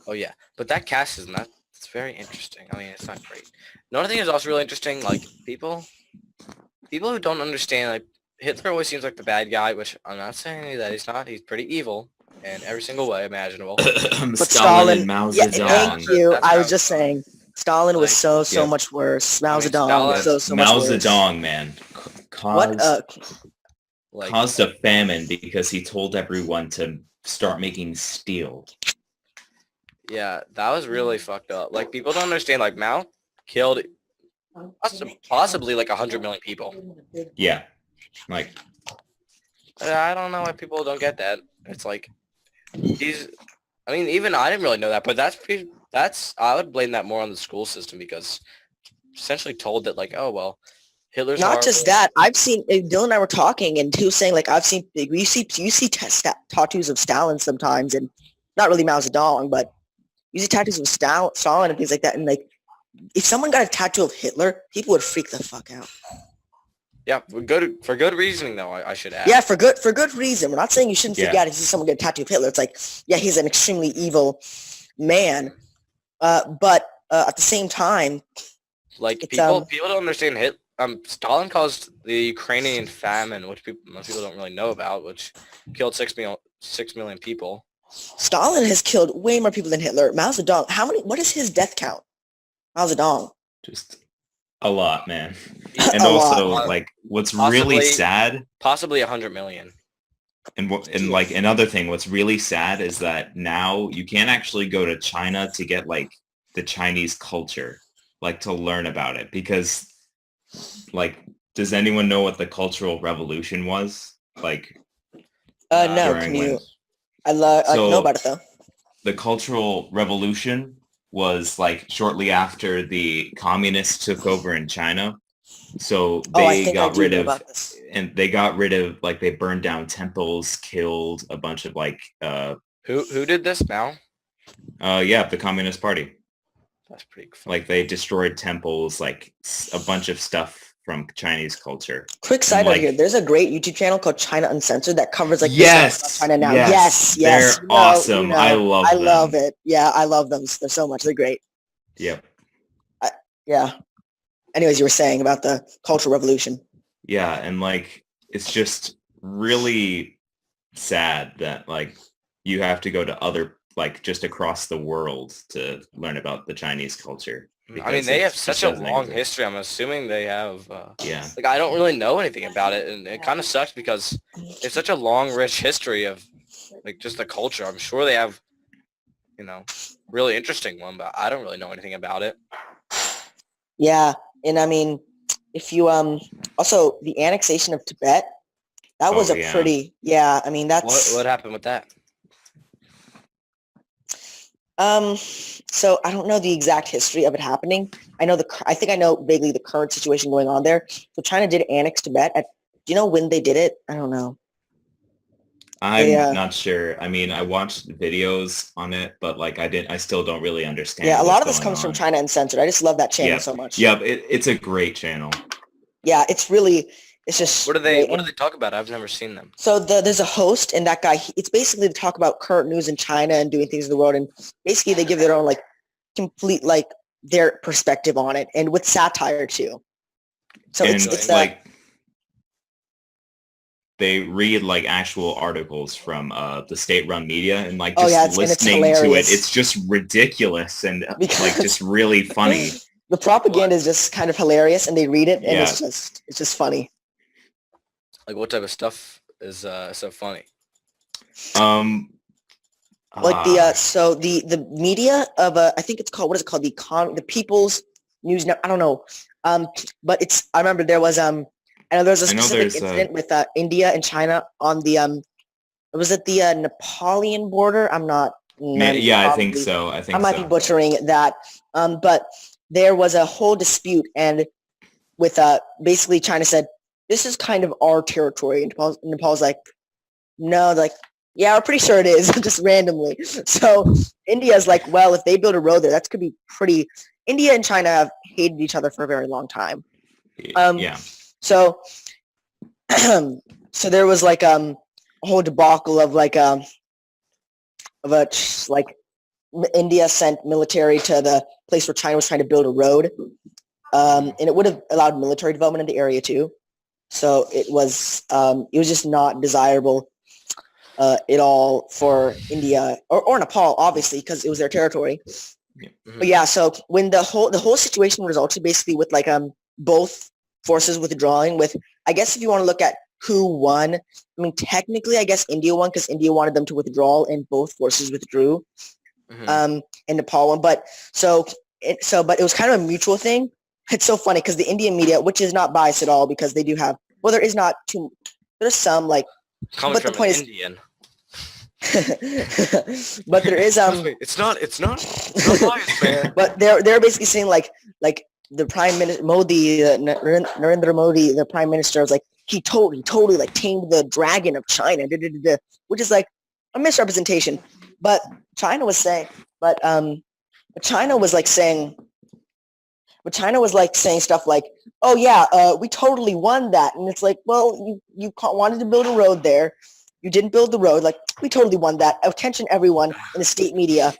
Oh yeah, but that cast is not. It's very interesting. I mean, it's not great. Another thing is also really interesting. Like people who don't understand. Like Hitler always seems like the bad guy, which I'm not saying that he's not. He's pretty evil in every single way imaginable. But Stalin and Mao yeah, Zedong. thank you. That's I how- was just saying, Stalin was Like, so yeah. much worse. Mao I mean, Zedong was Stalin- so much Mao worse. Zedong, man, What? Like caused a famine because he told everyone to start making steel. yeah, that was really fucked up. Like people don't understand. Like Mao killed possibly like 100 million people. Yeah, like I don't know why people don't get that. It's like I mean, even I didn't really know that, but that's I would blame that more on the school system because essentially told that like, oh well, Hitler's Not just horrible. that. I've seen Dylan and I were talking, and he was saying like you see tattoos of Stalin sometimes, and not really Mao Zedong, but you see tattoos of Stalin and things like that. And like, if someone got a tattoo of Hitler, people would freak the fuck out. Yeah, for good reasoning though. I should add. Yeah, for good reason. We're not saying you shouldn't freak Yeah. out if you see someone get a tattoo of Hitler. It's like, yeah, he's an extremely evil man, but at the same time, Like it's, people don't understand Stalin caused the Ukrainian famine, which most people don't really know about, which killed 6 million people. Stalin has killed way more people than Hitler. Mao Zedong, what is his death count? Mao Zedong. just a lot, man. Yeah, And A also, lot. like, what's Possibly- really sad, Possibly 100 million. and like another thing, what's really sad is that now you can't actually go to China to get like the Chinese culture, like to learn about it, because like, does anyone know what the Cultural Revolution was? Like, No, during can when- you? I know So- about it though. the Cultural Revolution was like shortly after the communists took over in China. So Oh, I they think I got do rid know of, about this. and they got rid of, like, they burned down temples, killed a bunch of like, Who did this now? the Communist Party. That's pretty fun. Like they destroyed temples, like a bunch of stuff from Chinese culture. Quick side note like- here. There's a great YouTube channel called China Uncensored that covers like Yes, this stuff about China now. yes, Yes. they're You know, awesome. you know. I love I them. love it. Yeah, I love them. They're so much. They're great. Yep. Yeah. Anyways, you were saying about the Cultural Revolution. Yeah, and like it's just really sad that like you have to go to other like just across the world to learn about the Chinese culture. I mean, because they it have just such a doesn't long exist. history. I'm assuming they have. Yeah. Like, I don't really know anything about it, and it kind of sucks because it's such a long, rich history of like just the culture. I'm sure they have, you know, really interesting one, but I don't really know anything about it. Yeah, and I mean, if you also the annexation of Tibet, that was Oh, a yeah. pretty I mean that's What happened with that? so I don't know the exact history of it happening. I think I know vaguely the current situation going on there. So China did annex Tibet. Do you know when they did it? I don't know. I'm Yeah. not sure. I mean, I watched videos on it, but like I still don't really understand. Yeah, a lot what's of this going comes from on. China Uncensored. I just love that channel Yeah. so much. Yeah, it's a great channel. Yeah, it's just What do they great. talk about? I've never seen them. So there's a host, and that guy, it's basically to talk about current news in China and doing things in the world, and basically they give their own like complete like their perspective on it, and with satire too. So And it's like they read like actual articles from the state-run media and like Oh, just yeah, it's listening to it, hilarious. it's just ridiculous and like Because- just really funny. the propaganda is just kind of hilarious, and they read it, and Yeah. it's just funny. Like, what type of stuff is so funny? Like the media of I think it's called, what is it called, the People's News Net, I don't know, but I remember there was I know there was a I know specific there's, incident with India and China on the was it the Napoleon border? I'm not yeah, I think probably- so. I think I might so. be butchering that, but there was a whole dispute, and with basically China said, this is kind of our territory, and Nepal's like, no, like, yeah, we're pretty sure it is, just randomly. So India's like, well, if they build a road there, that could be pretty. India and China have hated each other for a very long time. Yeah. So, so there was like a whole debacle of like India sent military to the place where China was trying to build a road, and it would have allowed military development in the area too. So it was just not desirable at all for India or Nepal, obviously, because it was their territory. Mhm. But yeah, so when the whole situation resulted basically with like both forces withdrawing, with, I guess if you want to look at who won, I mean technically I guess India won because India wanted them to withdraw and both forces withdrew. Mhm. And Nepal won, but it was kind of a mutual thing. It's so funny because the Indian media, which is not biased at all, because they do have, well, there is not too, there's some like, Coming but the from point an is- Indian. but there is It's not biased, man. but they're basically saying like the Prime Minister Modi, Narendra Modi, the Prime Minister, was like he totally like tamed the dragon of China, which is like a misrepresentation. But China was saying, China was saying stuff like, oh yeah, we totally won that, and it's like, well, you wanted to build a road there. You didn't build the road. Like, we totally won that. Attention, everyone in the state media.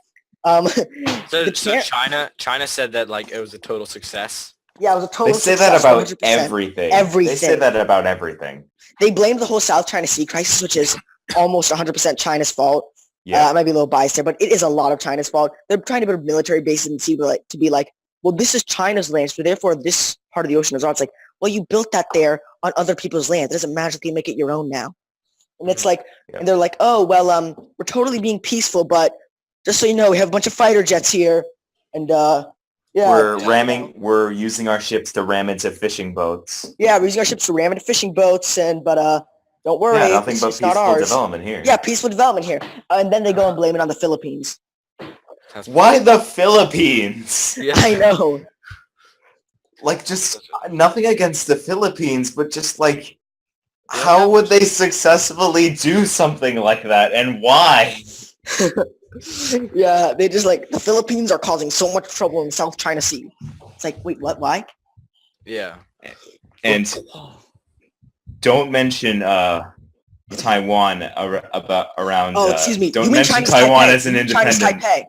So China, China said that like it was a total success. yeah, it was a total They say that success, about 100%. everything. They Everything. say that about everything. They blamed the whole South China Sea crisis, which is almost 100% China's fault. Yeah. I might be a little biased there, but it is a lot of China's fault. They're trying to build military bases and to be like, well, this is China's land, so therefore this part of the ocean is ours. It's like, well, you built that there on other people's land. It doesn't magically make it your own now. And it's like, Yeah. and they're like, oh, well, we're totally being peaceful, but just so you know, we have a bunch of fighter jets here, and yeah, We're using our ships to ram into fishing boats. yeah, we're using our ships to ram into fishing boats, but don't worry, Yeah, nothing it's but just not peaceful ours. development here. Yeah, peaceful development here, and then they go and blame it on the Philippines. Why the Philippines? Yeah. I know. Like, just nothing against the Philippines, but just like, Yeah. how would they successfully do something like that, and why? Yeah, they just like, the Philippines are causing so much trouble in the South China Sea. It's like, wait, what? Why? Yeah. And don't mention Taiwan around. Oh, excuse me. Don't You mean mention Chinese Taiwan Taipei. as an You mean Chinese independent. Taipei.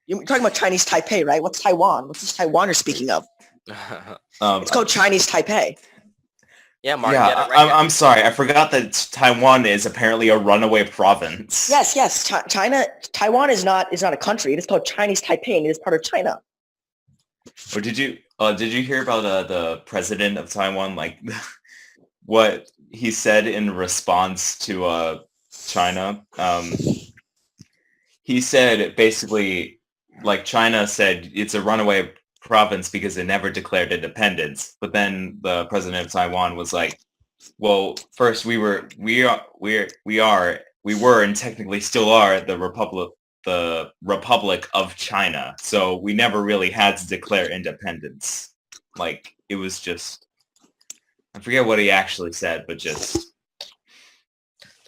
You're talking about Chinese Taipei, right? What's Taiwan? What's this Taiwan you're speaking of? It's called Chinese Taipei. Yeah, Martin, Yeah, get it right. I'm sorry. I forgot that Taiwan is apparently a runaway province. Yes. Taiwan is not a country. It is called Chinese Taipei, and it is part of China. Or did you hear about the president of Taiwan, like what he said in response to China? He said basically, like, China said it's a runaway province because it never declared independence. But then the president of Taiwan was like, well, first we were and technically still are the Republic of China. So we never really had to declare independence. Like, it was just, I forget what he actually said, but just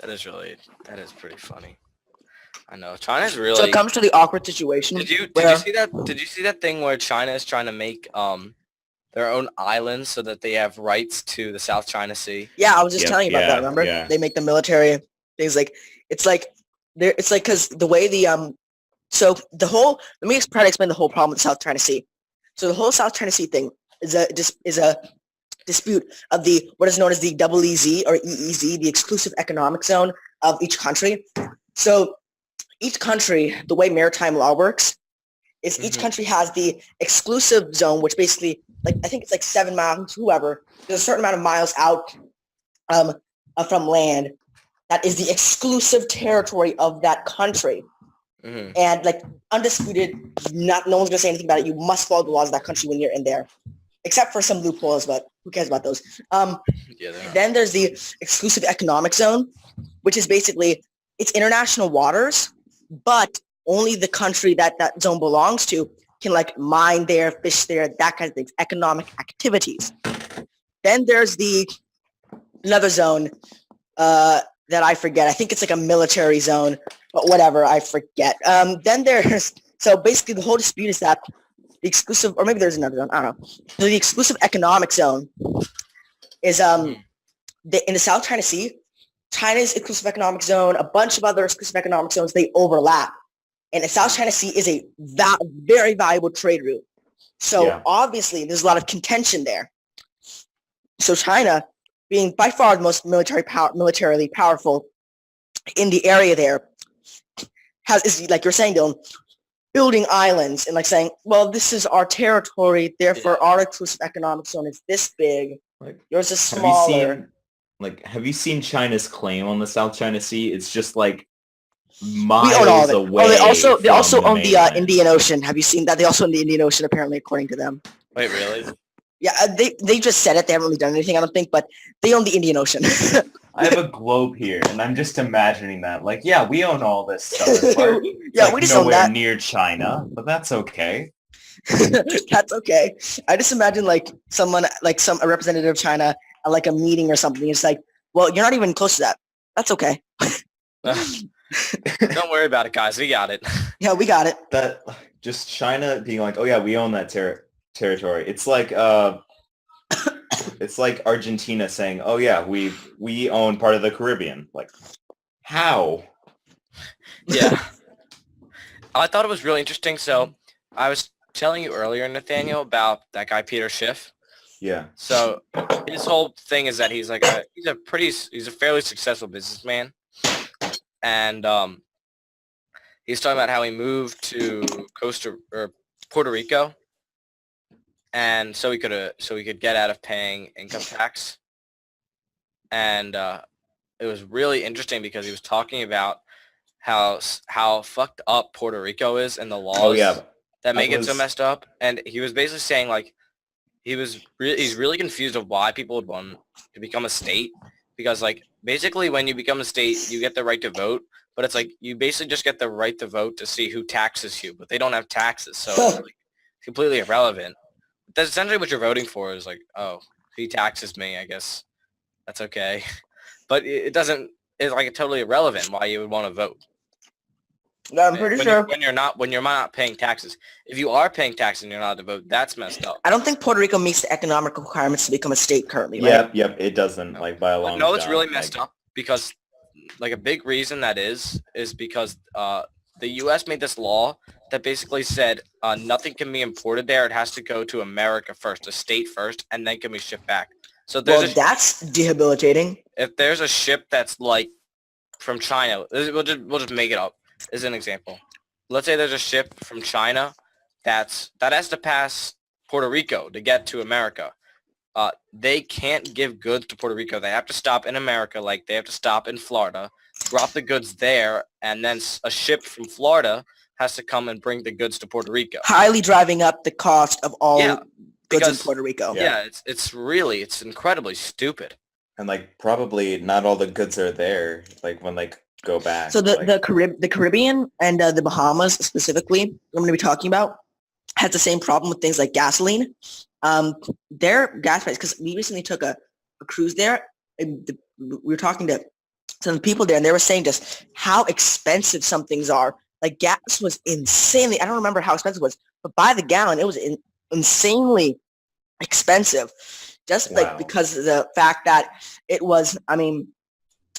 That is pretty funny. I know China's really. So it comes to the awkward situation. Did you where- see that? Did you see that thing where China is trying to make their own islands so that they have rights to the South China Sea? Yeah, I was just Yeah, telling you about that. Remember? yeah. They make the military things like it's like because the way the so the whole let me try to explain the whole problem with the South China Sea. So the whole South China Sea thing is a dispute of the what is known as the EEZ or EEZ, the exclusive economic zone of each country. So each country, the way maritime law works, is each country has the exclusive zone, which basically, like I think it's like 7 miles, whoever. There's a certain amount of miles out from land that is the exclusive territory of that country. Mm-hmm. And like undisputed, no one's gonna say anything about it. You must follow the laws of that country when you're in there, except for some loopholes. But who cares about those? Yeah. Then there's the exclusive economic zone, which is basically it's international waters, but only the country that zone belongs to can like mine there, fish there, that kind of things, economic activities. Then there's another zone that I forget. I think it's like a military zone, but whatever, I forget. Then so basically the whole dispute is that the exclusive, or maybe there's another zone, I don't know. So the exclusive economic zone is in the South China Sea. China's exclusive economic zone, a bunch of other exclusive economic zones, they overlap. And the South China Sea is a very valuable trade route. So obviously there's a lot of contention there. So China, being by far the most militarily powerful in the area there, is like you're saying, Dylan, building islands and like saying, well, this is our territory, therefore our exclusive economic zone is this big. like, Yours is smaller. have you seen China's claim on the South China Sea? It's just like We own all miles of it. away. Oh, they also from own the mainland. Indian Ocean. Have you seen that? They also own the Indian Ocean, apparently, according to them. Wait, really? Yeah, they just said it. They haven't really done anything, I don't think, but they own the Indian Ocean. I have a globe here, and I'm just imagining that. Like, yeah, we own all this southern part. Yeah, Like, we just own nowhere that. near China, but that's okay. That's okay. I just imagine like someone, like a representative of China at like a meeting or something. It's like, well, you're not even close to that. That's okay. Don't worry about it, guys. We got it. Yeah, we got it. That just China being like, oh yeah, we own that territory. It's like it's like Argentina saying, oh yeah, we own part of the Caribbean. Like, how? Yeah. I thought it was really interesting. So I was telling you earlier, Nathaniel, about that guy Peter Schiff. Yeah. So his whole thing is that he's a fairly successful businessman, and he's talking about how he moved to Puerto Rico, and so he could get out of paying income tax, and it was really interesting because he was talking about how fucked up Puerto Rico is and the laws Oh yeah. that make it so was- messed up, and he was basically saying like he's really confused of why people would want to become a state, because like basically when you become a state you get the right to vote, but it's like you basically just get the right to vote to see who taxes you, but they don't have taxes, so it's like completely irrelevant. That's essentially what you're voting for, is like, oh, he taxes me, I guess that's okay. But it doesn't, it's like totally irrelevant why you would want to vote. Yeah, I'm pretty sure. When you're not paying taxes. If you are paying taxes and you're not allowed to vote, that's messed up. I don't think Puerto Rico meets the economic requirements to become a state currently, right? Yep, it doesn't, like, by a But long no, it's shot. really messed up because, like, a big reason that is because the U.S. made this law that basically said nothing can be imported there. It has to go to America first, a state first, and then can be shipped back. So Well, that's debilitating. if there's a ship that's like from China, we'll just make it up as an example. Let's say there's a ship from China that has to pass Puerto Rico to get to America. They can't give goods to Puerto Rico. They have to stop in America, like they have to stop in Florida, drop the goods there, and then a ship from Florida has to come and bring the goods to Puerto Rico. Highly driving up the cost of all goods in because- Puerto Rico. Yeah, it's incredibly stupid. And, like, probably not all the goods are there, like, when they go back. So like, the Caribbean and the Bahamas specifically, I'm going to be talking about, has the same problem with things like gasoline. Their gas price, because we recently took a cruise there, and we were talking to some people there, and they were saying just how expensive some things are. Like, gas was insanely, I don't remember how expensive it was, but by the gallon, it was insanely expensive. Just Wow. like because of the fact that it was, I mean,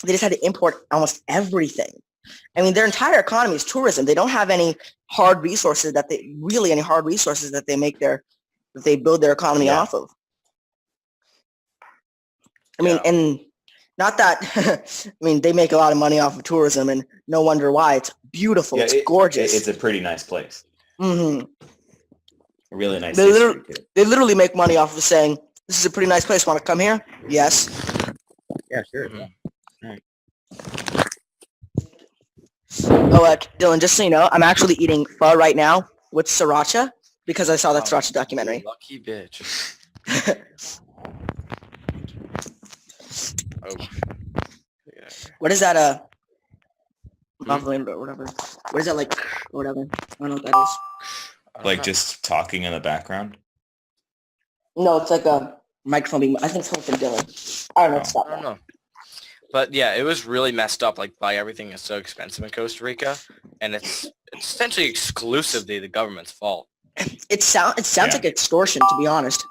they just had to import almost everything. I mean, their entire economy is tourism. They don't have any hard resources that they build their economy Yeah. off of. I mean, and not that, I mean, they make a lot of money off of tourism, and no wonder why. It's beautiful. It's gorgeous. It's a pretty nice place. hmm A really nice They history, too. They literally make money off of saying, this is a pretty nice place. Want to come here? Yes. Yeah, sure. Mhm. Oh, Dylan, just so you know, I'm actually eating pho right now with sriracha because I saw that sriracha documentary. Lucky bitch. Oh. Yeah. What is that? Mufflin, but whatever. What is that like? Whatever. I don't know what that is. I don't Like know. just talking in the background. No, it's like a microphone being. I think it's something Dylan. I don't know. Stop I don't that. know. But yeah, it was really messed up. Like, by everything is so expensive in Costa Rica, and it's essentially exclusively the government's fault. It sounds Yeah. like extortion, to be honest.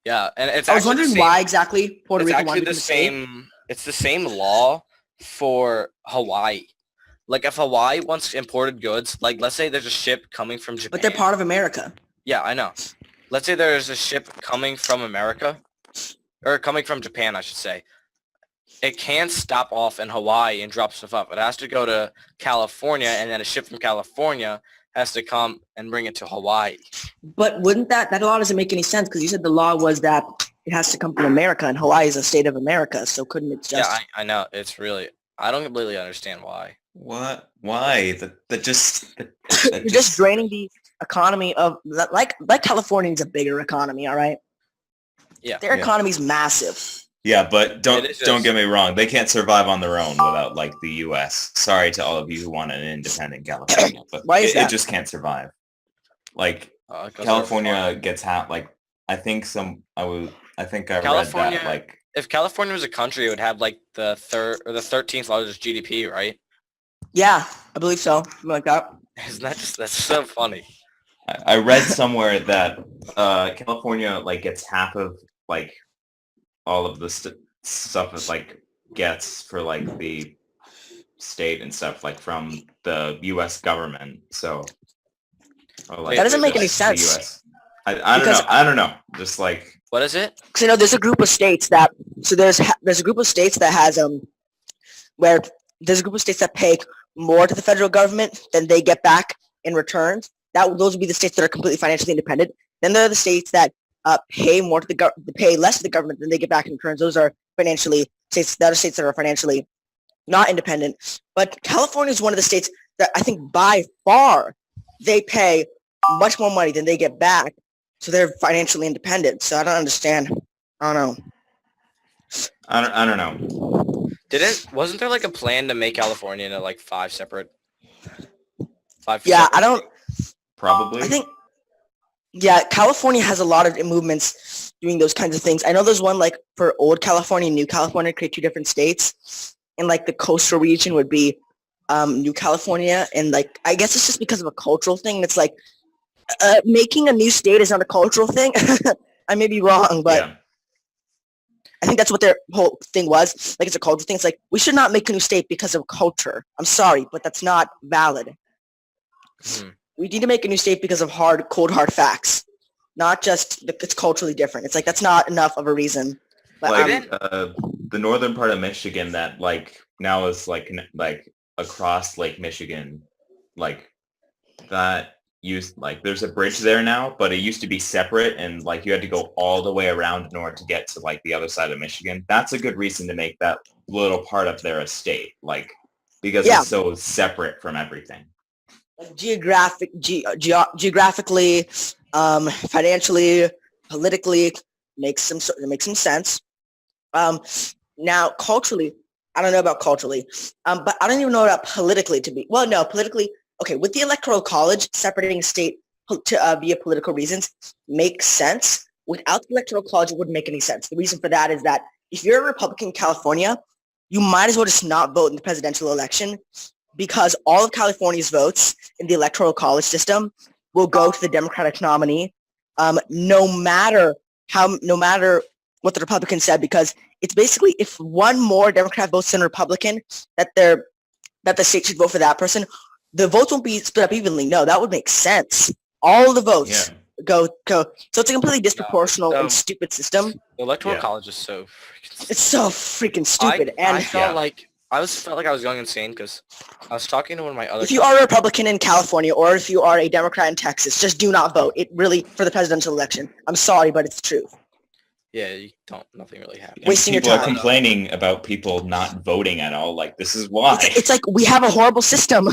Yeah, and it's I was actually wondering the same, why exactly Puerto it's Rico actually wanted to the become a state. same. It's the same law for Hawaii. Like, if Hawaii wants imported goods, like let's say there's a ship coming from Japan. But they're part of America. Yeah, I know. Let's say there's a ship coming from America, or coming from Japan, I should say. It can't stop off in Hawaii and drop stuff up. It has to go to California, and then a ship from California has to come and bring it to Hawaii. But wouldn't that law doesn't make any sense because you said the law was that it has to come from America, and Hawaii is a state of America, so couldn't it just? Yeah, I know. It's really, I don't completely understand why. What? Why? That You're just draining the economy of like California needs a bigger economy. All right. Yeah. Their Yeah. economy's massive. Yeah, but don't It is don't just- get me wrong. They can't survive on their own without like the U.S. Sorry to all of you who want an independent California, but Why is it that? just can't survive. Like 'Cause they're California fine. gets like I think I read California- that like If California was a country, it would have like the third or the 13th largest GDP, right? Yeah, I believe so. Something like that. Isn't that just, that's so funny? I read somewhere that California like gets half of like all of the stuff it like gets for like the state and stuff like from the U.S. government. So or, like, That doesn't make any the sense. US. I don't Because- know. I don't know. Just like What is it? Because there's a group of states that there's a group of states that has where there's a group of states that pay more to the federal government than they get back in returns. Those would be the states that are completely financially independent. Then there are the states that pay more to pay less to the government than they get back in returns. Those are financially states. The other states that are financially not independent. But California is one of the states that I think by far they pay much more money than they get back. So they're financially independent. So I don't understand. I don't know. I don't know. Wasn't there like a plan to make California into like five Yeah, separate I don't. Probably. I think. Yeah, California has a lot of movements doing those kinds of things. I know there's one like for old California, new California, create two different states, and like the coastal region would be New California, and like I guess it's just because of a cultural thing. It's like making a new state is not a cultural thing. I may be wrong, but Yeah. I think that's what their whole thing was. Like it's a cultural thing. It's like we should not make a new state because of culture. I'm sorry, but that's not valid. Mhm. We need to make a new state because of cold hard facts, not just it's culturally different. It's like that's not enough of a reason. But Like the northern part of Michigan that like now is like across Lake Michigan, like that used like there's a bridge there now, but it used to be separate and like you had to go all the way around in order to get to like the other side of Michigan. That's a good reason to make that little part of their estate, like because Yeah. it's so separate from everything. geographically, financially, politically, makes some sense. Now culturally, I don't know about culturally, but I don't even know about politically politically. Okay, with the Electoral College separating state via political reasons makes sense. Without the Electoral College, it wouldn't make any sense. The reason for that is that if you're a Republican in California, you might as well just not vote in the presidential election because all of California's votes in the Electoral College system will go to the Democratic nominee, no matter what the Republican said, because it's basically if one more Democrat votes than a Republican, that the state should vote for that person. The votes won't be split up evenly. No, that would make sense. All the votes go. So it's a completely disproportional and stupid system. The Electoral Yeah. College is so freaking It's so freaking stupid. I And felt like I was going insane because I was talking to one of my other. if you are a Republican in California or if you are a Democrat in Texas, just do not vote. It really for the presidential election. I'm sorry, but it's the truth. Yeah, you don't. Nothing really happens. And Wasting your people are time. complaining about people not voting at all. Like this is why. It's like we have a horrible system.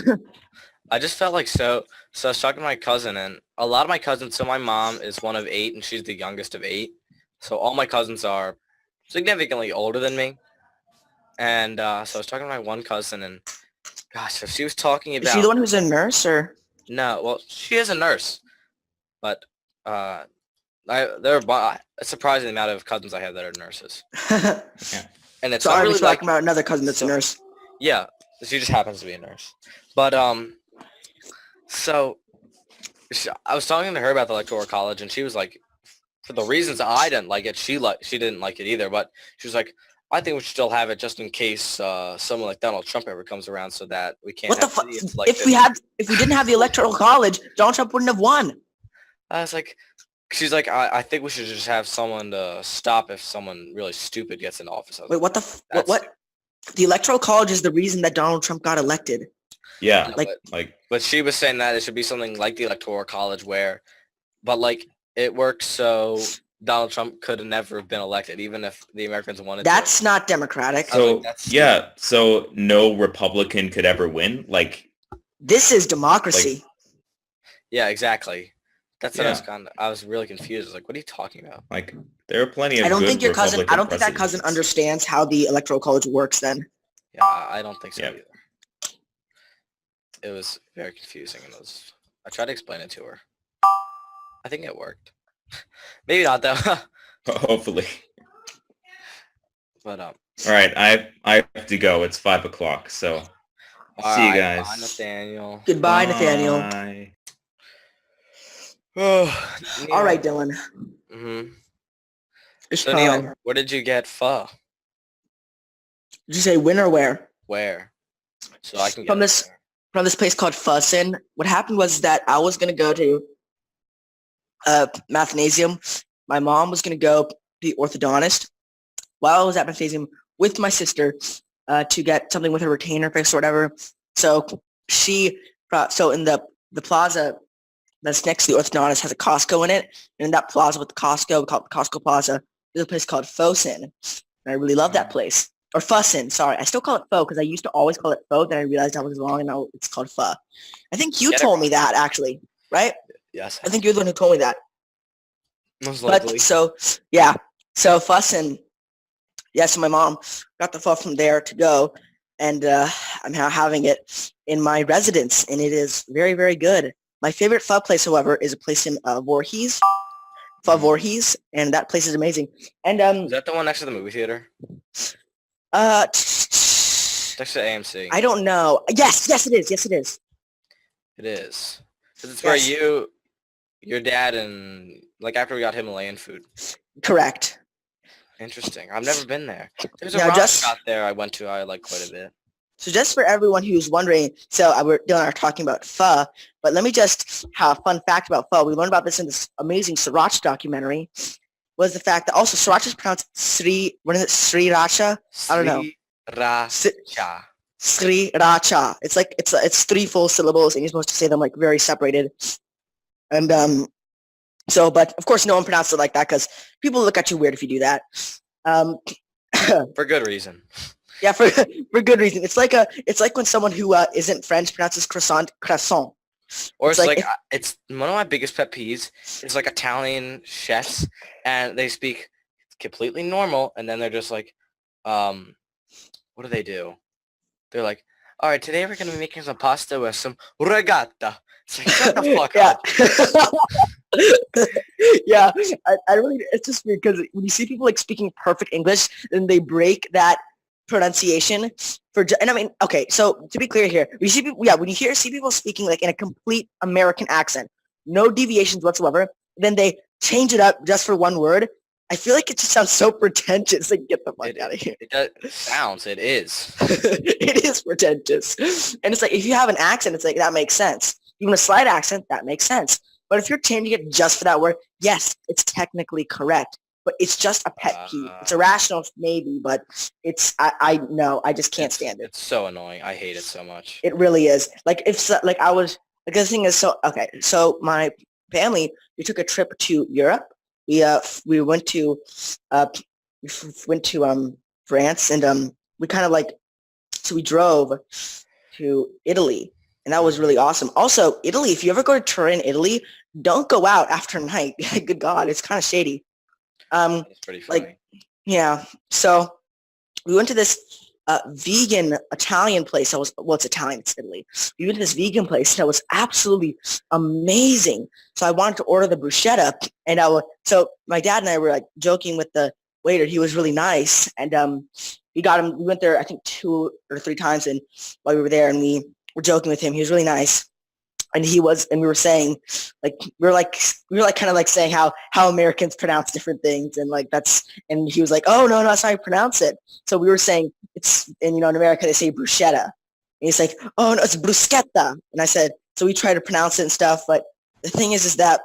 I just felt like so. So I was talking to my cousin, and a lot of my cousins. So my mom is one of 8, and she's the youngest of 8. So all my cousins are significantly older than me. And so I was talking to my one cousin, and gosh, so she was talking Is about. she the one who's a nurse or? No, well, she is a nurse, but it's surprising the amount of cousins I have that are nurses, and it's not Sorry, really we're like talking about another cousin that's a nurse. yeah, she just happens to be a nurse, but so I was talking to her about the Electoral College, and she was like, for the reasons I didn't like it, she didn't like it either, but she was like, I think we should still have it just in case someone like Donald Trump ever comes around, so that we can't. What the have fuck? idiots like If we didn't have the Electoral College, Donald Trump wouldn't have won. I was like, she's like, I think we should just have someone to stop if someone really stupid gets in office. I was Wait, like, what the what? The Electoral College is the reason that Donald Trump got elected. Yeah. Like- but she was saying that it should be something like the Electoral College but like it works so Donald Trump could have never been elected, even if the Americans wanted That's not democratic. I was So like, that's yeah, so no Republican could ever win. Like This is democracy. Yeah, exactly. That's what Yeah. I was really confused. I was like, what are you talking about? like there are plenty of I don't good think your cousin. Republican I don't think that cousin presidents. understands how the Electoral College works. Then Yeah, I don't think so Yeah. either. It was very confusing, and I tried to explain it to her. I think it worked. Maybe not though. Hopefully. But All right, I have to go. It's 5 o'clock, so see you alright, guys. bye, Nathaniel. goodbye, Nathaniel. Bye. All right, Dylan. Mm-hmm. It's So time. Neil, where did you get pho? Did you say when or where? Where? So I can get From it this- there. From this place called Fussin. What happened was that I was gonna go to Mathnasium. My mom was gonna go to the orthodontist while I was at Mathnasium with my sister to get something with her retainer fixed or whatever. So so in the plaza that's next to the orthodontist has a Costco in it, and in that plaza with the Costco, we call it the Costco Plaza, there's a place called Fosin. And I really love that place. Or Fussin, sorry. I still call it Pho because I used to always call it Pho, then I realized I was wrong and now it's called Pho. I think you Get it told me wrong. that actually, right? Yes. I think you're the one who told me that. Most likely. But so yeah, so Fussin. Yeah, so my mom got the pho from there to go, and I'm now having it in my residence, and it is very, very good. My favorite pho place, however, is a place in Voorhees, Pho Voorhees, and that place is amazing. And Is that the one next to the movie theater? Next to AMC. I don't know. Yes, it is. Yes, it is. It is. 'Cause it's where Yes. your dad, and like after we got Himalayan food. Correct. Interesting. I've never been there. There's a Now, restaurant there I went to. I like quite a bit. So just for everyone who's wondering, so Dylan and I are talking about pho, but let me just have a fun fact about pho. We learned about this in this amazing Sriracha documentary, was the fact that also Sriracha is pronounced what is it, Sriracha? I don't know. Sriracha. Sriracha. It's like, it's three full syllables, and you're supposed to say them like very separated. And so, but of course no one pronounced it like that because people look at you weird if you do that. For good reason. Yeah, for good reason. It's like when someone who isn't French pronounces croissant. Or It's it's like like, it's one of my biggest pet peeves is like Italian chefs, and they speak completely normal, and then they're just like, what do they do? They're like, all right, today we're going to be making some pasta with some regatta. It's like, shut the fuck Yeah. up. Yeah, I really, it's just weird because when you see people like speaking perfect English, then they break that pronunciation and I mean, okay, so to be clear here, when you see people speaking like in a complete American accent, no deviations whatsoever, then they change it up just for one word. I feel like it just sounds so pretentious. Like, get the fuck out of here. It is. It is pretentious. And it's like, if you have an accent, it's like, that makes sense. Even a slight accent, that makes sense. But if you're changing it just for that word, yes, it's technically correct. But it's just a pet peeve. It's irrational, maybe, but it's, I know, I just can't stand it. It's so annoying. I hate it so much. It really is. Like, if, like, I was, like, the thing is, so, okay, so my family, we took a trip to Europe. We went to France, and we kind of like, so we drove to Italy, and that was really awesome. Also, Italy, if you ever go to Turin, Italy, don't go out after night. Good God, it's kind of shady. It's pretty funny. Like, yeah. So we went to this vegan Italian place. It's Italian, it's Italy. We went to this vegan place that was absolutely amazing. So I wanted to order the bruschetta, and so my dad and I were like joking with the waiter. He was really nice, and we went there I think 2 or 3 times, and while we were there, and we were joking with him. He was really nice. And we were saying, like, we were kind of like saying how Americans pronounce different things, and like and he was like, oh no, that's how you pronounce it. So we were saying in America they say bruschetta, and he's like, oh no, it's bruschetta. And I said, so we try to pronounce it and stuff, but the thing is that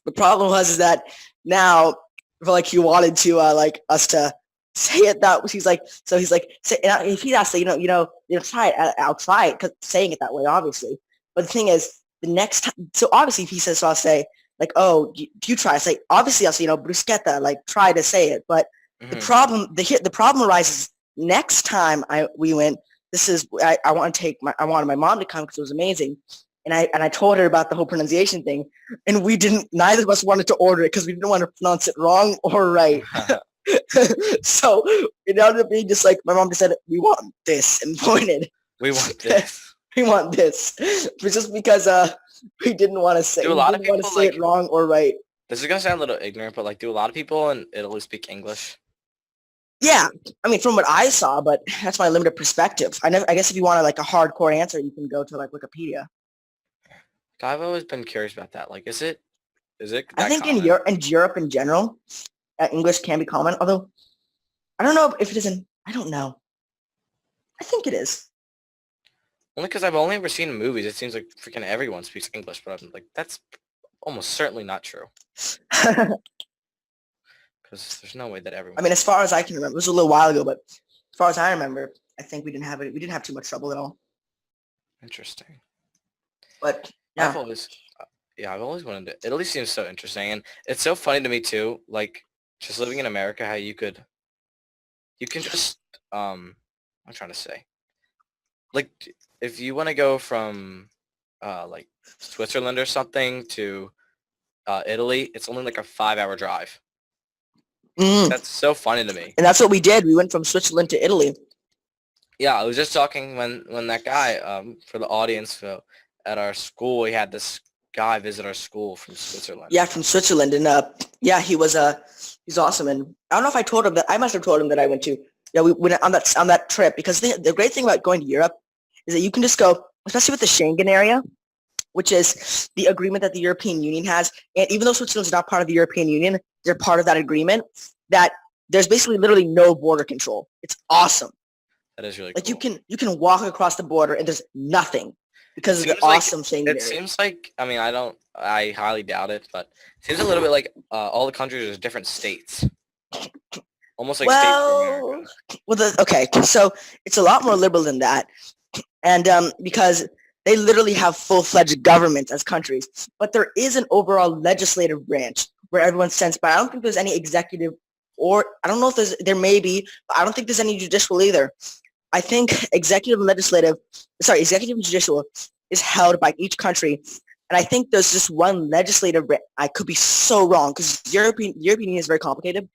the problem is that now, like, he wanted to like us to say it that he's like, if he asked, try it, I'll try it, because saying it that way, obviously. But the thing is, the next time, so obviously if he says, so I'll say, like, oh, you try. I say, obviously I'll say, bruschetta, like, try to say it. But the problem arises next time we went. I wanted my mom to come because it was amazing, and I told her about the whole pronunciation thing, and neither of us wanted to order it because we didn't want to pronounce it wrong or right. So it ended up being just like, my mom just said, we want this, and pointed. We want this. We want this, but just because we didn't want to say it wrong or right. This is gonna sound a little ignorant, but like, do a lot of people in Italy speak English? Yeah, I mean, from what I saw, but that's my limited perspective. I guess if you want like a hardcore answer, you can go to like Wikipedia. I've always been curious about that. Like, is it? I think common? in Europe in general, English can be common. Although I don't know if it isn't. I don't know. I think it is. Only because I've only ever seen in movies. It seems like freaking everyone speaks English, but I'm like, that's almost certainly not true. Because there's no way that everyone. I mean, as far as I can remember, it was a little while ago, but as far as I remember, I think we didn't have too much trouble at all. Interesting. But yeah, I've always wanted to. Italy seems so interesting, and it's so funny to me too. Like, just living in America, how you can just I'm trying to say, like, if you want to go from like Switzerland or something to Italy, it's only like a 5-hour drive. That's so funny to me. And that's what we did. We went from Switzerland to Italy. Yeah, I was just talking when that guy, for the audience, at our school, we had this guy visit our school from Switzerland. Yeah, from Switzerland, and yeah, he's awesome. And I don't know if I told him that. I must have told him that I went to Yeah, we went on that trip because the great thing about going to Europe is that you can just go, especially with the Schengen area, which is the agreement that the European Union has. And even though Switzerland's not part of the European Union, they're part of that agreement. That there's basically literally no border control. It's awesome. That is really Like cool. you can walk across the border and there's nothing because of the Seems like- awesome Schengen It area. seems like, I mean, I highly doubt it, but it seems a little bit like all the countries are different states. Almost like states of America. Okay, so it's a lot more liberal than that, and because they literally have full-fledged governments as countries, but there is an overall legislative branch where everyone's sent. But I don't think there's any executive, or I don't know if there may be, but I don't think there's any judicial either. I think executive and judicial is held by each country, and I think there's just one legislative. I could be so wrong because European Union is very complicated.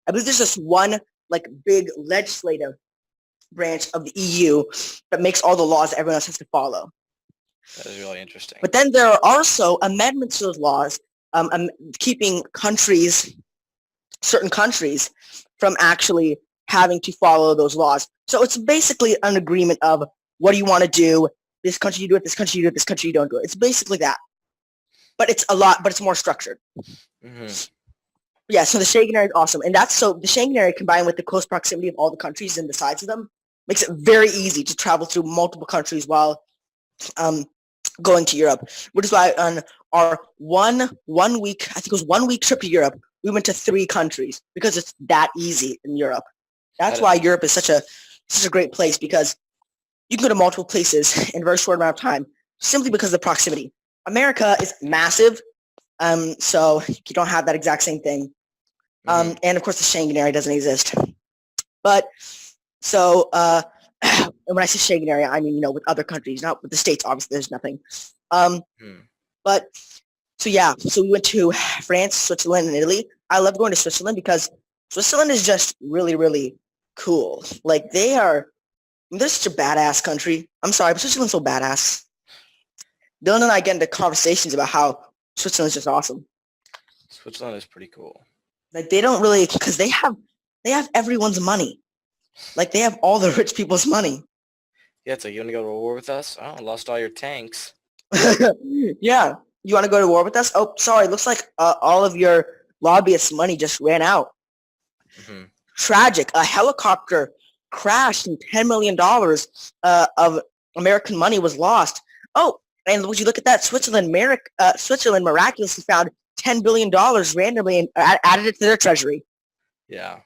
I believe there's just one like big legislative branch of the EU that makes all the laws that everyone else has to follow. That is really interesting. But then there are also amendments to those laws, keeping certain countries from actually having to follow those laws. So it's basically an agreement of what do you want to do? This country you do it, this country you do it, this country you don't do it. It's basically that. But it's more structured. hmm Yeah, so the Schengen area is awesome. And the Schengen area combined with the close proximity of all the countries and the size of them makes it very easy to travel through multiple countries while going to Europe. Which is why on our one week, I think it was 1 week trip to Europe, we went to 3 countries because it's that easy in Europe. That's why Europe is such a great place because you can go to multiple places in a very short amount of time simply because of the proximity. America is massive, so you don't have that exact same thing. And of course, the Schengen area doesn't exist. But so, and when I say Schengen area, I mean, with other countries, not with the States, obviously there's nothing. But so yeah, so we went to France, Switzerland, and Italy. I love going to Switzerland because Switzerland is just really, really cool. Like they're such a badass country. I'm sorry, but Switzerland's so badass. Dylan and I get into conversations about how Switzerland's just awesome. Switzerland is pretty cool. Like they don't really, because they have everyone's money. Like they have all the rich people's money. Yeah, it's like, you want to go to war with us? Oh, I lost all your tanks. Yeah. You want to go to war with us? Oh, sorry. Looks like all of your lobbyists' money just ran out. hmm Tragic. A helicopter crashed and $10 million of American money was lost. Oh, and would you look at that? Switzerland miraculously found $10 billion randomly and added it to their treasury. Yeah.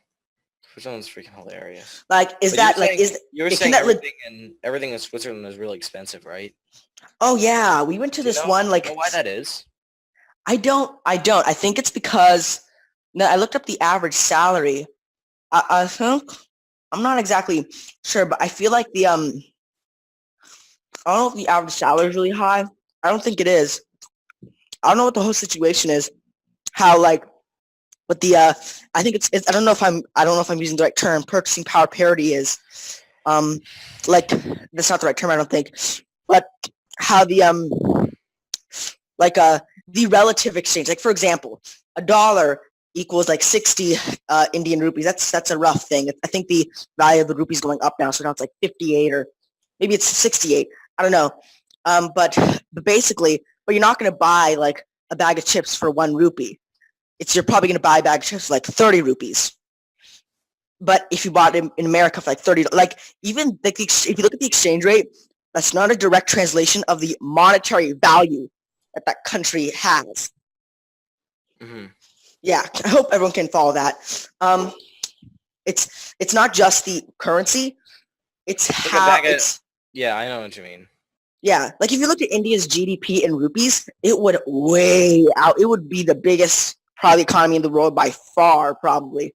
Switzerland's freaking hilarious. Like, But you were saying everything in Switzerland is really expensive, right? Oh yeah, we went to this one You know why that is? I don't. I think it's because I looked up the average salary. I think I'm not exactly sure, but I feel like I don't know if the average salary is really high. I don't think it is. I don't know what the whole situation is. How what the I think it's I don't know if I'm using the right term. Purchasing power parity is that's not the right term. I don't think, but how the relative exchange. Like for example, $1 equals like 60 Indian rupees. That's a rough thing. I think the value of the rupee is going up now, so now it's like 58 or maybe it's 68. I don't know. But basically, but you're not going to buy like a bag of chips for 1 rupee. You're probably going to buy a bag of chips for like 30 rupees. But if you bought it in America for like 30, like even like if you look at the exchange rate, that's not a direct translation of the monetary value that country has. hmm Yeah, I hope everyone can follow that. It's not just the currency; it's how it's. Yeah, I know what you mean. Yeah, like if you looked at India's GDP in rupees, it would way out. It would be the biggest probably economy in the world by far, probably.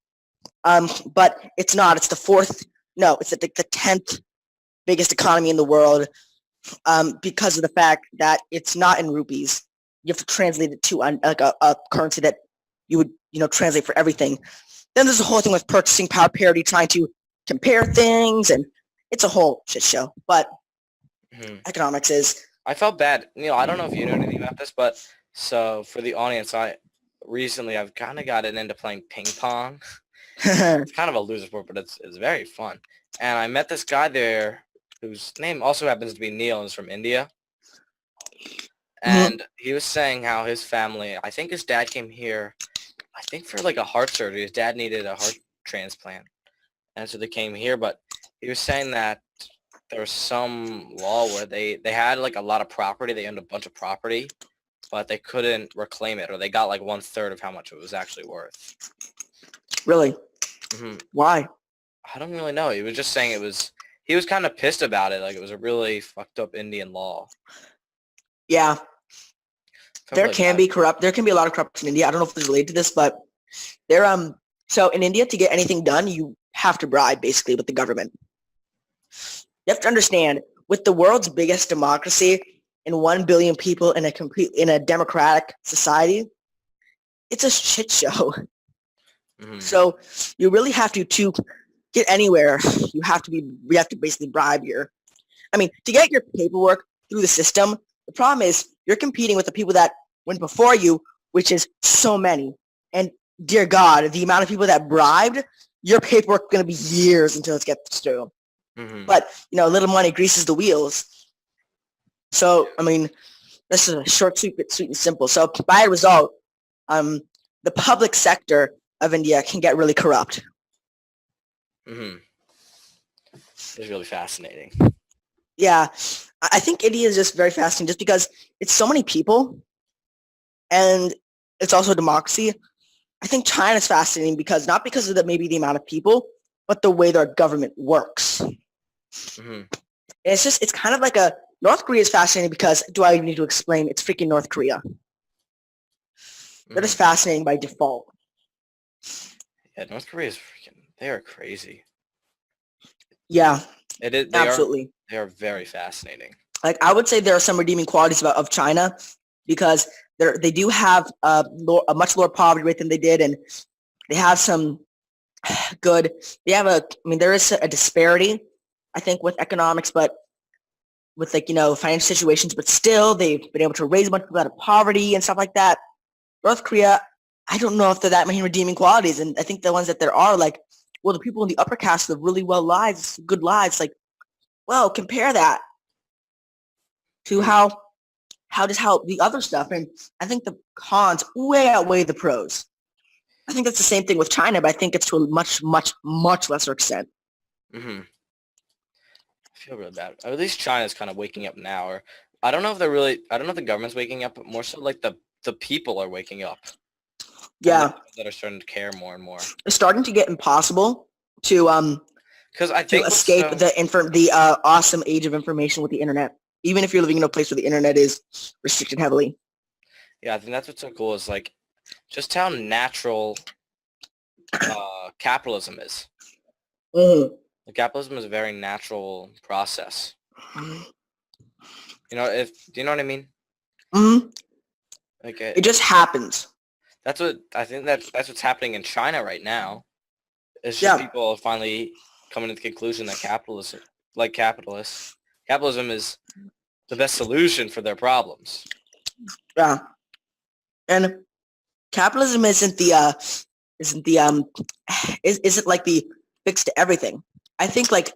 But it's not. It's the fourth. No, it's the 10th biggest economy in the world because of the fact that it's not in rupees. You have to translate it to like a currency that you would translate for everything. Then there's a whole thing with purchasing power parity, trying to compare things, and it's a whole shit show. But economics is. I felt bad. I don't know if you know anything about this, but so for the audience, I've kind of gotten into playing ping pong, It's kind of a loser sport, but it's very fun. And I met this guy there whose name also happens to be Neil and is from India. And he was saying how his family, I think his dad came here, I think for like a heart surgery. His dad needed a heart transplant. And so they came here, but he was saying that there was some law where they had like a lot of property. They owned a bunch of property, but they couldn't reclaim it, or they got like 1/3 of how much it was actually worth. Really? hmm Why? I don't really know. He was just saying he was kind of pissed about it. Like it was a really fucked up Indian law. Yeah, Felt there really can bad. be corrupt. There can be a lot of corruption in India. I don't know if it's related to this, but there so in India to get anything done, you have to bribe basically with the government. You have to understand, with the world's biggest democracy and 1 billion people in a democratic society, it's a shit show. Mhm. So you really have to get anywhere. You have to basically bribe to get your paperwork through the system. The problem is you're competing with the people that went before you, which is so many. And dear God, the amount of people that bribed, your paperwork is going to be years until it gets through. Mhm. But, a little money greases the wheels. So, this is a short, sweet and simple. So by result, the public sector of India can get really corrupt. Mhm. It's really fascinating. Yeah, I think India is just very fascinating just because it's so many people and it's also a democracy. I think China's fascinating because not because of maybe the amount of people, but the way their government works. Mhm. And it's kind of like North Korea is fascinating because, do I need to explain? It's freaking North Korea. They're just fascinating by default. Yeah, North Korea is they are crazy. Yeah, They absolutely. They are very fascinating. Like, I would say there are some redeeming qualities of China because they do have a much lower poverty rate than they did, and they have some good. They have there is a disparity, I think, with economics, but with financial situations, but still they've been able to raise a bunch of people out of poverty and stuff like that. North Korea, I don't know if there are that many redeeming qualities, and I think the ones that there are, like, well, the people in the upper caste live really well lives, good lives. Like, well, compare that to how the other stuff, and I think the cons way outweigh the pros. I think that's the same thing with China, but I think it's to a much, much, much lesser extent. Mm-hmm. I feel really bad. At least China's kind of waking up now, or I don't know if the government's waking up, but more so like the people are waking up. Yeah, that are starting to care more and more. It's starting to get impossible to because I think escape the awesome age of information with the internet, even if you're living in a place where the internet is restricted heavily. Yeah, I think that's what's so cool is like just how natural capitalism is. Mm-hmm. Capitalism is a very natural process. Do you know what I mean? Mm-hmm. Like it just happens. That's what I think. That's what's happening in China right now. It's just people are finally coming to the conclusion that capitalism is the best solution for their problems. Yeah, and capitalism isn't like the fix to everything. I think like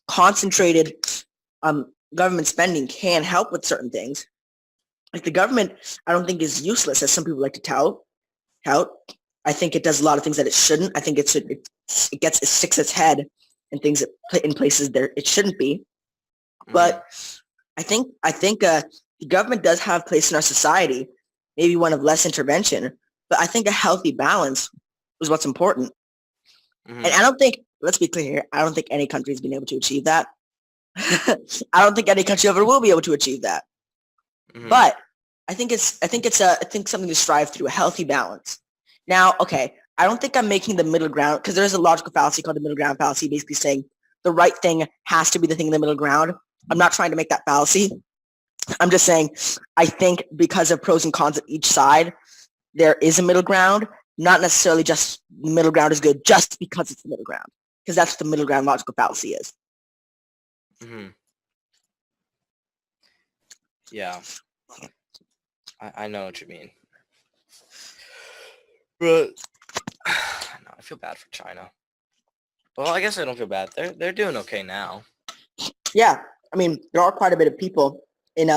concentrated government spending can help with certain things. Like the government, I don't think is useless as some people like to tout. I think it does a lot of things that it shouldn't. I think it sticks its head in things in places there it shouldn't be. But I think the government does have a place in our society, maybe one of less intervention, but I think a healthy balance is what's important. And I don't think, let's be clear here, I don't think any country has been able to achieve that. I don't think any country ever will be able to achieve that. But I think it's something to strive through, a healthy balance. Now, okay, I don't think I'm making the middle ground, because there's a logical fallacy called the middle ground fallacy, basically saying the right thing has to be the thing in the middle ground. I'm not trying to make that fallacy. I'm just saying I think because of pros and cons of each side, there is a middle ground. Not necessarily just the middle ground is good just because it's the middle ground, because that's what the middle ground logical fallacy is. Mm-hmm. Yeah, I know what you mean. But I feel bad for China. Well, I guess I don't feel bad. They're doing okay now. Yeah, I mean, there are quite a bit of people in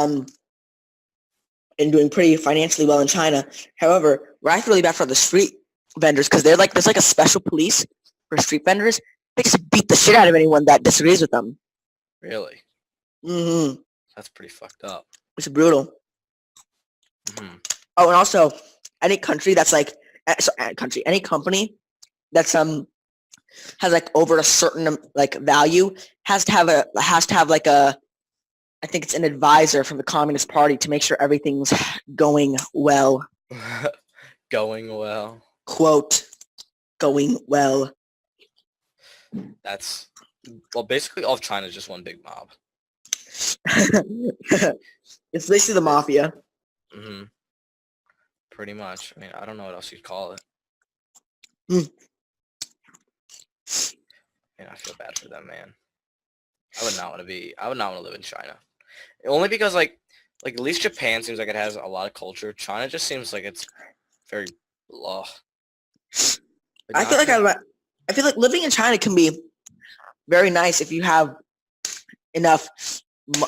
doing pretty financially well in China. However, where I feel really bad for the street vendors because they're like there's like a special police for street vendors. They just beat the shit out of anyone that disagrees with them. Really? Mm-hmm. That's pretty fucked up. It's brutal. Hmm. Oh, and also any country that's like any company that's has like over a certain like value has to have like a I think it's an advisor from the Communist Party to make sure everything's going well. Going well. Quote, going well. That's basically all of China is just one big mob. It's basically the mafia. Hmm. Pretty much. I mean, I don't know what else you'd call it. Mm. Man, I feel bad for them, man. I would not want to live in China. Only because like at least Japan seems like it has a lot of culture. China just seems like it's very blah. I feel like living in China can be very nice if you have enough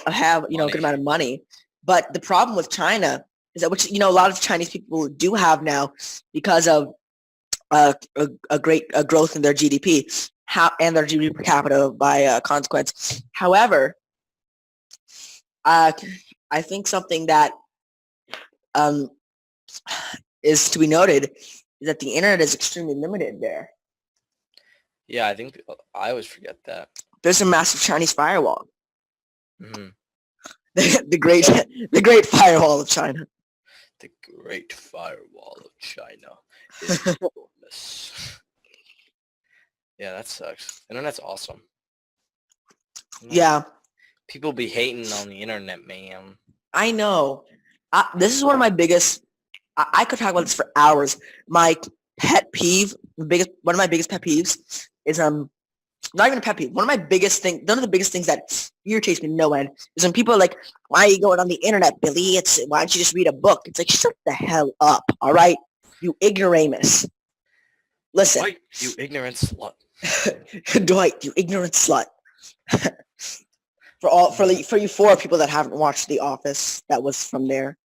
a good amount of money. But the problem with China is that which a lot of Chinese people do have now because of a great growth in their GDP and their GDP per capita by consequence. However, I think something that is to be noted is that the internet is extremely limited there. Yeah, I think I always forget that. There's a massive Chinese firewall. Hmm. the great firewall of China. The Great Firewall of China is enormous. Yeah, that sucks. Internet's awesome. Yeah, People be hating on the internet, man. I know. This is one of my biggest. I could talk about this for hours. My pet peeve, one of my biggest pet peeves is not even a pet peeve. One of the biggest things that irritates me no end is when people are like, "Why are you going on the internet, Billy? Why don't you just read a book?" It's like, shut the hell up, all right? You ignoramus. Listen, Dwight, you ignorant slut. Dwight, you ignorant slut. For you four people that haven't watched The Office, that was from there.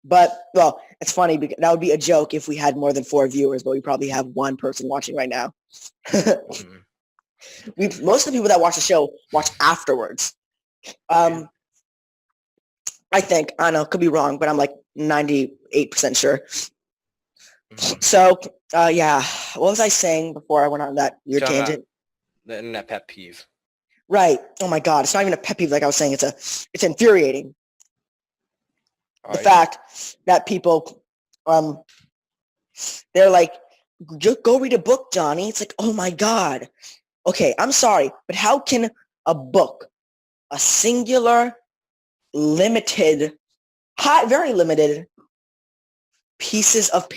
But well, it's funny because that would be a joke if we had more than 4 viewers, but we probably have 1 person watching right now. Mhm. Most of the people that watch the show watch afterwards. I think I don't know, could be wrong, but I'm like 98% sure. Mhm. So yeah, what was I saying before I went on that weird Talking about tangent? The internet pet peeve. Right. Oh my God, it's not even a pet peeve like I was saying. It's infuriating. The Alright. fact that people, they're like, just go read a book, Johnny. It's like, oh my God. Okay, I'm sorry, but how can a book, a singular, limited, very limited piece of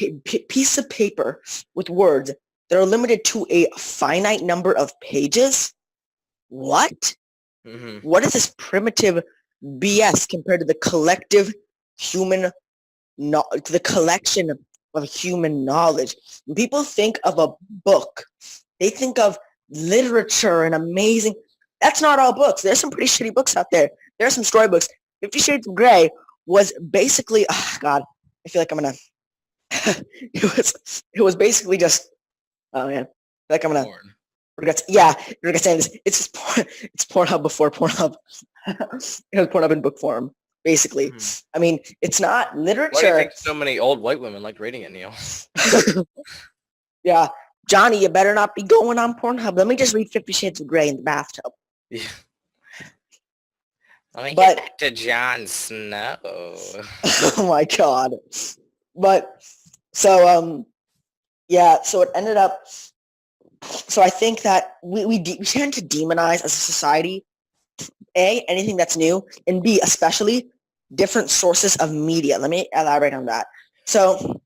paper with words that are limited to a finite number of pages? What? Hmm. What is this primitive BS compared to the collective human, the collection of human knowledge? When people think of a book, they think of literature and amazing. That's not all books. There's some pretty shitty books out there. There are some storybooks. 50 Shades of Grey was basically, oh God, I feel like I'm gonna. it was basically just, oh man, I feel like I'm gonna. Porn. Regret saying this. It's Pornhub before Pornhub. It was Pornhub in book form, basically. Mhm. I mean, it's not Why do you literature. think so many old white women like reading it, Neil? Yeah, Johnny, you better not be going on Pornhub. Let me just read 50 Shades of Grey in the bathtub. Yeah. Let me But- get back to Jon Snow. Oh my God. But so yeah, so it ended up. So I think that we tend to demonize as a society, A, anything that's new, and B, especially different sources of media. Let me elaborate on that. So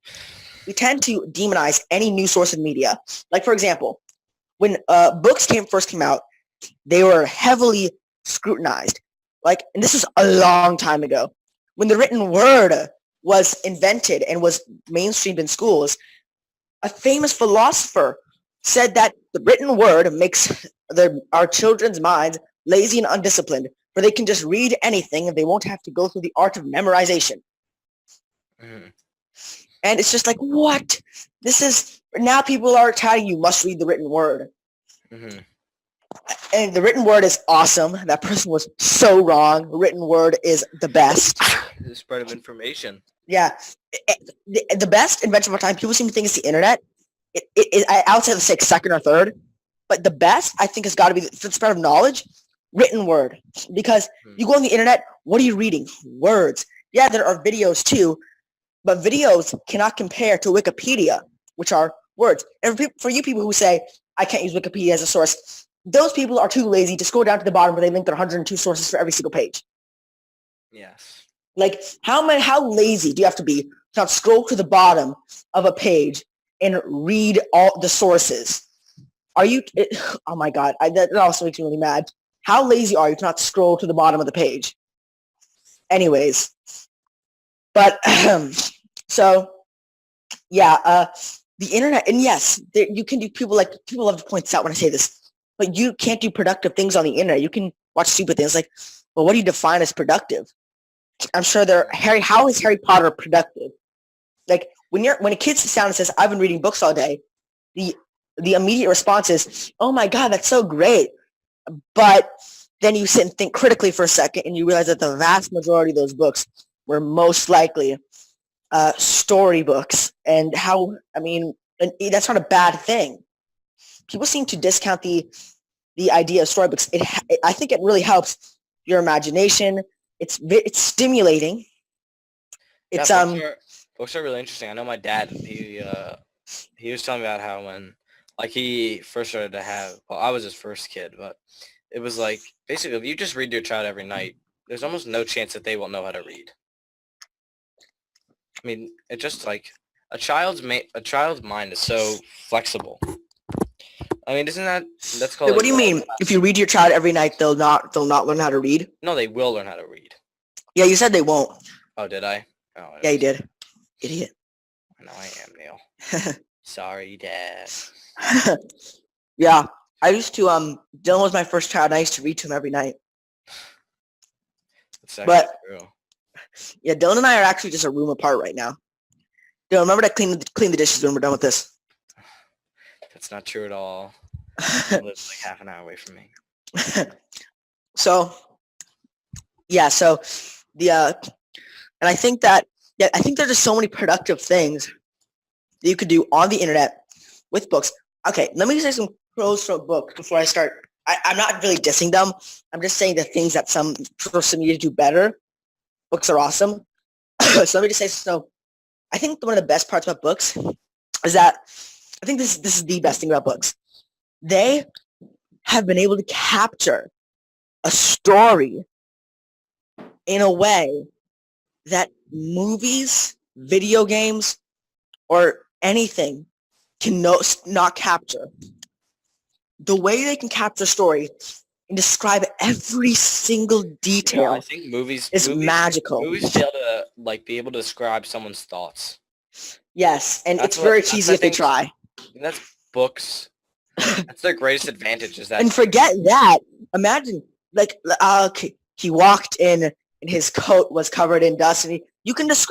we tend to demonize any new source of media. Like, for example, when books first came out, they were heavily scrutinized. Like, and this is a long time ago. When the written word was invented and was mainstreamed in schools, A famous philosopher said that the written word makes our children's minds lazy and undisciplined, for they can just read anything and they won't have to go through the art of memorization. Mhm. And it's just like, what? This is, now people are telling you must read the written word. Mhm. And the written word is awesome. That person was so wrong. Written word is the best. The spread of information. Yeah. The best invention of our time, people seem to think it's the internet. I would say the second or third. But the best, I think, has got to be the spread of knowledge, written word. Because you go on the internet, what are you reading? Words. Yeah, there are videos too, but videos cannot compare to Wikipedia, which are words. And for you people who say, I can't use Wikipedia as a source, those people are too lazy to scroll down to the bottom where they link their 102 sources for every single page. Yes. Like, how lazy do you have to be to not scroll to the bottom of a page and read all the sources? Are you, oh my God, that also makes me really mad. How lazy are you to not scroll to the bottom of the page? Anyways, but, so, yeah, the internet, and yes, you can do, people love to point this out when I say this, but you can't do productive things on the internet. You can watch stupid things like, well, what do you define as productive? I'm sure how is Harry Potter productive? Like, when a kid sits down and says, I've been reading books all day, the immediate response is, oh my God, that's so great. But then you sit and think critically for a second and you realize that the vast majority of those books were most likely storybooks. And that's not a bad thing. People seem to discount the idea of storybooks. I think it really helps your imagination. It's stimulating. It's books are really interesting. I know my dad. He was telling me about how when he first started to have. Well, I was his first kid, but it was like basically if you just read to your child every night, there's almost no chance that they will know how to read. I mean, it's just like a child's mind is so flexible. I mean, that's called? What do you mean? If you read to your child every night, they'll not learn how to read? No, they will learn how to read. Yeah, you said they won't. Oh, did I? Oh, yeah, you did. Idiot. I know I am, Neil. Sorry, Dad. Yeah, I used to. Dylan was my first child. And I used to read to him every night. But true. Yeah, Dylan and I are actually just a room apart right now. Dylan, remember to clean the dishes when we're done with this. That's not true at all. He lives like half an hour away from me. So, yeah. So and I think that I think there's just so many productive things that you could do on the internet with books. Okay, let me say some pros for books before I start. I'm not really dissing them. I'm just saying the things that some media do better. Books are awesome. So let me just say, so I think one of the best parts about books is that I think this is the best thing about books. They have been able to capture a story in a way that movies, video games, or anything can not capture. The way they can capture a story and describe every single detail. Yeah, I think movies is magical. Movies be able to describe someone's thoughts. Yes, and it's very cheesy if they try. That's books. That's their greatest advantage. Is that? And forget that. Imagine, he walked in and his coat was covered in dust, and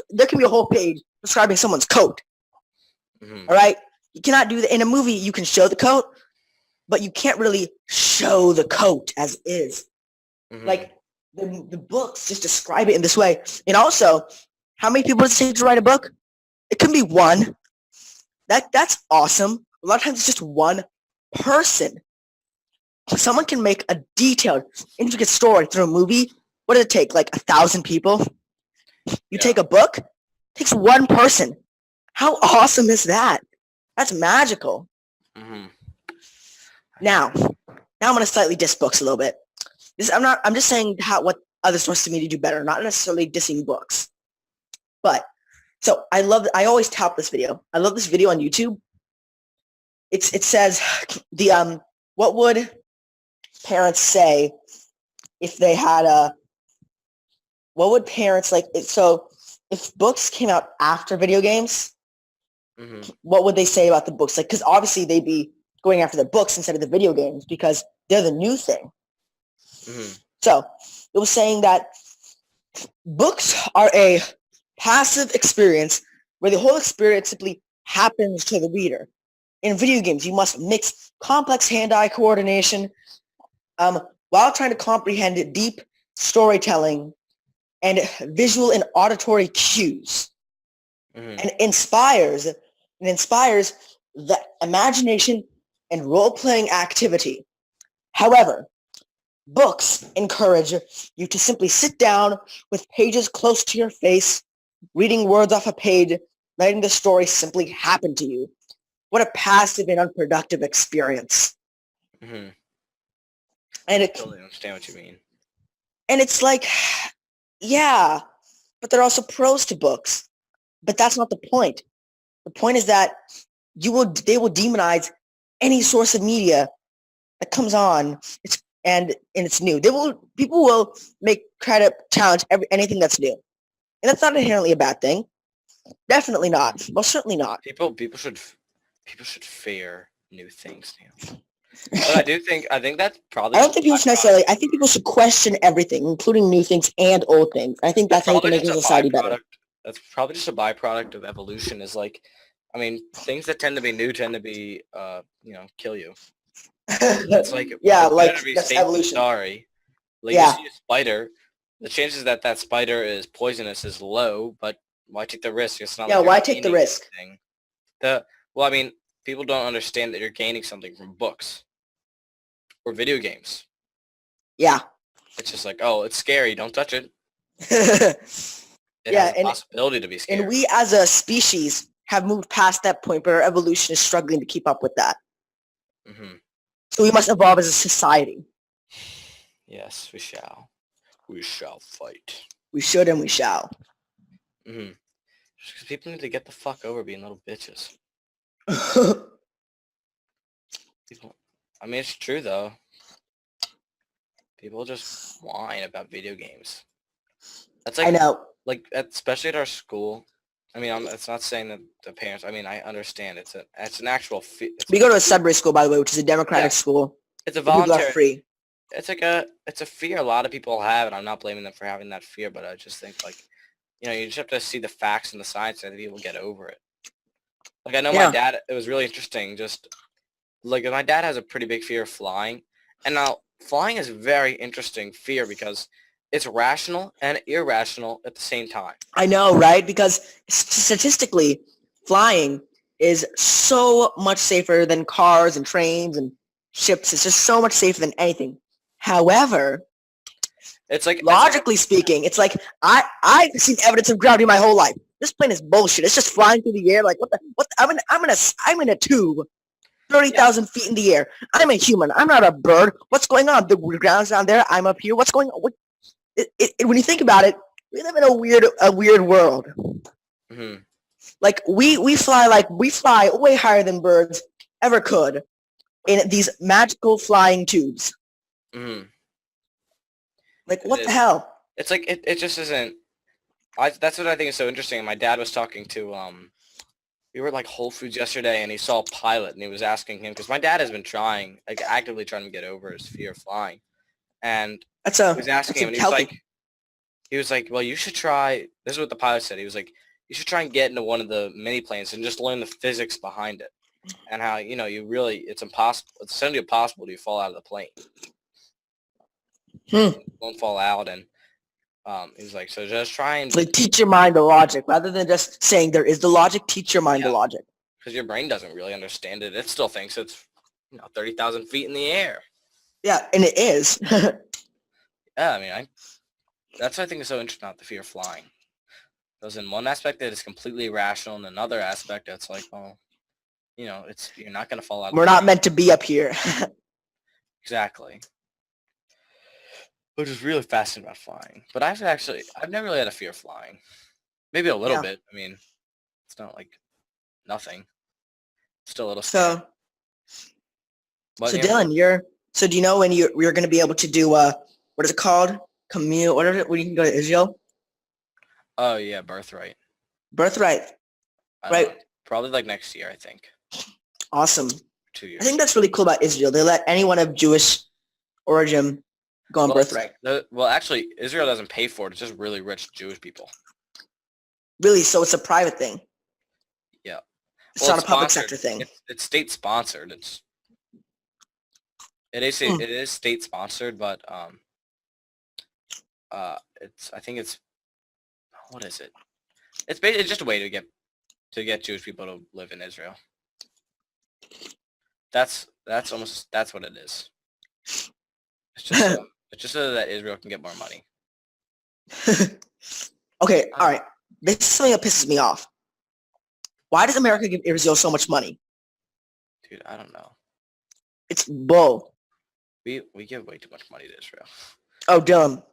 there can be a whole page describing someone's coat. Mm-hmm. All right, you cannot do that in a movie. You can show the coat, but you can't really show the coat as is. Mm-hmm. Like the books just describe it in this way. And also, how many people does it take to write a book? It can be one. That's awesome. A lot of times it's just one person. Someone can make a detailed, intricate story through a movie. What does it take? Like 1,000 people? You take a book? It takes one person. How awesome is that? That's magical. Mm-hmm. Now I'm going to slightly diss books a little bit. I'm just saying what other sources of media do better, not necessarily dissing books. But, so I always tout this video. I love this video on YouTube. It says, what would parents say if they had what would parents like, so if books came out after video games, Mhm. what would they say about the books? Like, because obviously they'd be going after the books instead of the video games because they're the new thing. Mhm. So it was saying that books are a passive experience where the whole experience simply happens to the reader. In video games, you must mix complex hand-eye coordination while trying to comprehend deep storytelling and visual and auditory cues, Mhm. and inspires the imagination and role-playing activity. However, books encourage you to simply sit down with pages close to your face, reading words off a page, letting the story simply happen to you. What a passive and unproductive experience. Mhm. And I it totally understand what you mean. and it's like, yeah, but there are also pros to books. But that's not the point. The point is that they will demonize any source of media that comes on. And it's new. People will challenge anything that's new, and that's not inherently a bad thing. Definitely not. Most certainly not. People should fear new things now. But I think that's probably I don't just a think people should necessarily. I think people should question everything, including new things and old things. I think that's how you can make a society better. That's probably just a byproduct of evolution. Is like, I mean, things that tend to be new tend to be, kill you. It's like Yeah, it's like better to be that's safe than evolution. sorry. Like you Yeah. see a spider, the chances that that spider is poisonous is low, but why take the risk? It's not Yeah, like you're why take the gaining risk? anything. Well, I mean, people don't understand that you're gaining something from books or video games. Yeah. It's just like, oh, it's scary. Don't touch it. It Yeah, has a possibility to be scary. and we as a species have moved past that point, but our evolution is struggling to keep up with that. Hmm. So we must evolve as a society. Yes, we shall. We shall fight. We should and we shall. Hmm. Just because people need to get the fuck over being little bitches. People, I mean, it's true though. People just whine about video games. That's like, I know. like especially at our school. I mean, it's not saying that the parents. I mean, I understand. It's an actual. We go to a Sudbury school, by the way, which is a democratic school. It's a People are voluntary. free. It's a fear a lot of people have, and I'm not blaming them for having that fear, but I just think like, you just have to see the facts and the science and people get over it. Like I know my dad. It was really interesting. Just like my dad has a pretty big fear of flying, and now flying is a very interesting fear because it's rational and irrational at the same time. I know, right? Because statistically, flying is so much safer than cars and trains and ships. It's just so much safer than anything. However, it's like logically speaking, it's like I've seen evidence of gravity my whole life. This plane is bullshit. It's just flying through the air. Like what? I'm in a tube, 30,000 feet in the air. I'm a human. I'm not a bird. What's going on? The ground's down there. I'm up here. What's going on? When you think about it, we live in a weird world. Mm-hmm. Like we fly way higher than birds ever could in these magical flying tubes. Mm-hmm. Like what the hell? It's like it just isn't. That's what I think is so interesting. My dad was talking to we were at like Whole Foods yesterday, and he saw a pilot, and he was asking him because my dad has been actively trying to get over his fear of flying, and he was asking him, and he was like, well, you should try. This is what the pilot said. He was like, you should try and get into one of the mini planes and just learn the physics behind it, and how it's impossible. It's essentially impossible to fall out of the plane. You won't fall out, and he's like, so just try and like teach your mind the logic rather than just saying there is the logic. Teach your mind the logic because your brain doesn't really understand it. It still thinks it's 30,000 feet in the air. Yeah, and it is. Yeah, I mean, that's what I think is so interesting about the fear of flying. Because in one aspect, it is completely irrational. In another aspect, it's like, well, you're not going to fall out. We're not meant to be up here. Exactly. Which is really fascinating about flying. But I've never really had a fear of flying. Maybe a little bit. I mean, it's not like nothing. Still a little scary. So Dylan, do you know when you're going to be able to do what is it called? Commute, whatever, when you can go to Israel? Oh yeah, birthright. Birthright. Right. Probably like next year, I think. Awesome. 2 I years. think that's really cool about Israel. They let anyone of Jewish origin go on Well, it's- birthright. well, actually, Israel doesn't pay for it. It's just really rich Jewish people. Really, so it's a private thing. Yeah. It's Well, not it's a public sponsored. sector thing. It's state sponsored. Hmm. It is state sponsored, but I think it's what is it? It's basically just a way to get Jewish people to live in Israel. That's what it is. It's just it's just so that Israel can get more money. Okay, all right. This is something that pisses me off. Why does America give Israel so much money? Dude, I don't know. It's bull. We give way too much money to Israel. Oh, Dylan.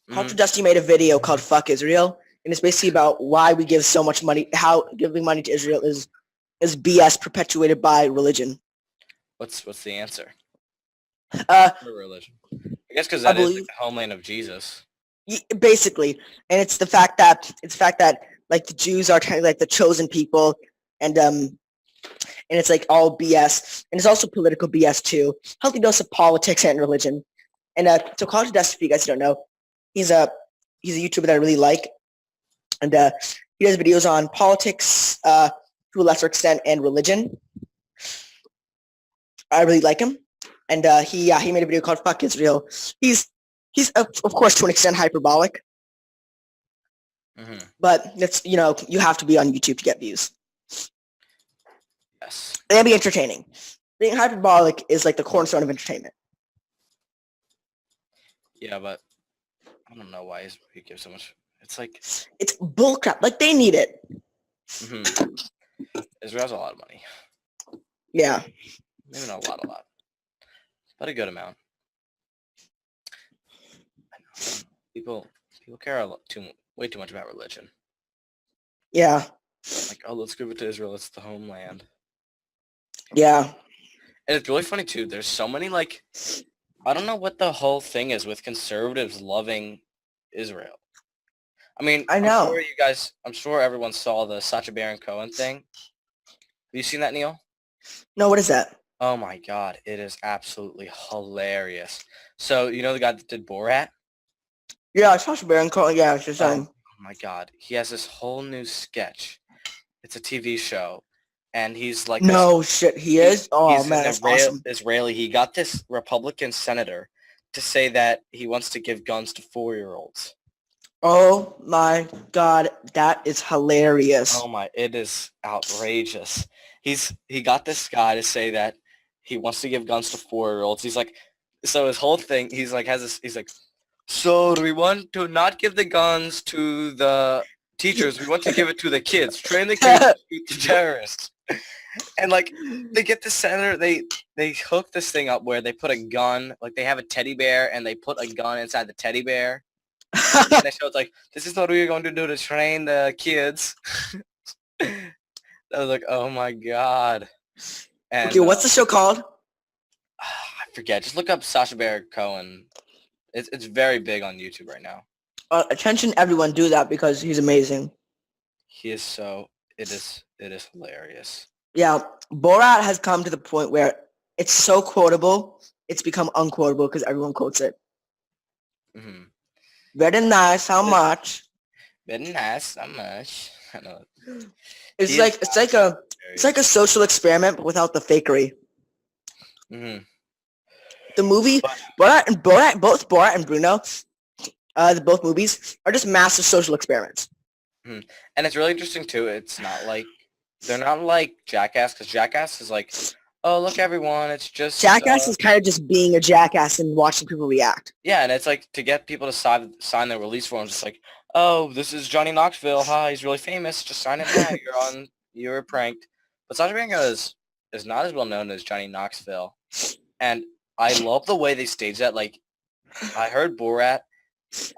Mhm. Culture Dusty made a video called Fuck Israel, and it's basically about why we give so much money, how giving money to Israel is BS perpetuated by religion. What's the answer? Uh, For religion. I guess because I that is like believe- the homeland of Jesus. basically, and it's the fact that like the Jews are kind of like the chosen people, and it's like all BS, and it's also political BS too. Healthy dose of politics and religion. And so College Dusty, if you guys don't know, he's a YouTuber that I really like, and he does videos on politics to a lesser extent and religion. I really like him, and he made a video called "Fuck Israel." He's of course to an extent hyperbolic, Hmm. but it's you have to be on YouTube to get views. Yes. And be entertaining. Being hyperbolic is like the cornerstone of entertainment. Yeah, but I don't know why he gives so much. It's like It's bullcrap. Like they need it. mhm. Israel has a lot of money. Yeah. Maybe not a lot, but a good amount. I know. People care way too much about religion. Yeah. Like, oh, let's give it to Israel. It's the homeland. Yeah. And it's really funny too. There's so many like, I don't know what the whole thing is with conservatives loving Israel. I mean, I know. I'm sure everyone saw the Sacha Baron Cohen thing. Have you seen that, Neil? No, what is that? Oh my God, it is absolutely hilarious. So you know the guy that did Borat? Yeah, Sacha Baron Cohen. Yeah, it's just Oh my God, he has this whole new sketch. It's a TV show, and he's like no shit. He is. Oh he's man, an that's awesome. Israeli. He got this Republican senator to say that he wants to give guns to 4-year-olds. Oh my God, that is hilarious. Oh my, it is outrageous. He got this guy to say that he wants to give guns to 4-year-olds. He's like, so his whole thing, he's like, so do we want to not give the guns to the teachers? We want to give it to the kids. Train the kids to shoot the terrorists. And like, they get the senator, they hook this thing up where they put a gun, like they have a teddy bear and they put a gun inside the teddy bear. And they show it's like, this is what we're going to do to train the kids. I was like, oh my God. And, Okay, what's the show called? I forget. Just look up Sacha Baron Cohen. It's very big on YouTube right now. Attention, everyone, do that because he's amazing. He is so, it is hilarious. Yeah, Borat has come to the point where it's so quotable, it's become unquotable because everyone quotes it. Mm-hmm. Very nice. How much? Very nice. How much? I know. It's He like is it's like a social experiment but without the fakery. Mm-hmm. The movie both Borat and Bruno, both movies are just massive social experiments. And it's really interesting too. It's not like they're not like Jackass, because Jackass is like, oh look everyone, it's just Jackass is kind of just being a jackass and watching people react. yeah, and it's like to get people to sign their release forms. It's like, oh, this is Johnny Knoxville. Hi, he's really famous. Just sign it now. You're pranked. But Sacha Baron Cohen is not as well known as Johnny Knoxville, and I love the way they stage that. Like, I heard Borat.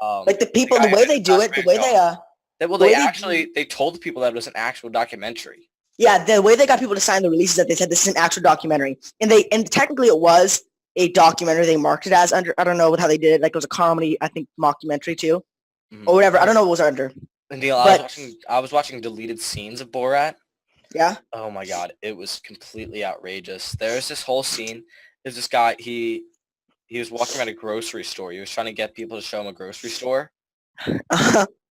Like the people, guy the way who they did do Sacha it, the Baron way Cohen. they They told the people that it was an actual documentary. yeah, the way they got people to sign the releases that they said this is an actual documentary, and technically it was a documentary. They marked it as under. I don't know how they did it. Like it was a comedy, I think, mockumentary too, Mhm. or whatever. I don't know what it was under. And Neil, But- I was watching deleted scenes of Borat, Yeah. Oh my god, it was completely outrageous. There's this whole scene. There's this guy. He was walking around a grocery store. He was trying to get people to show him a grocery store,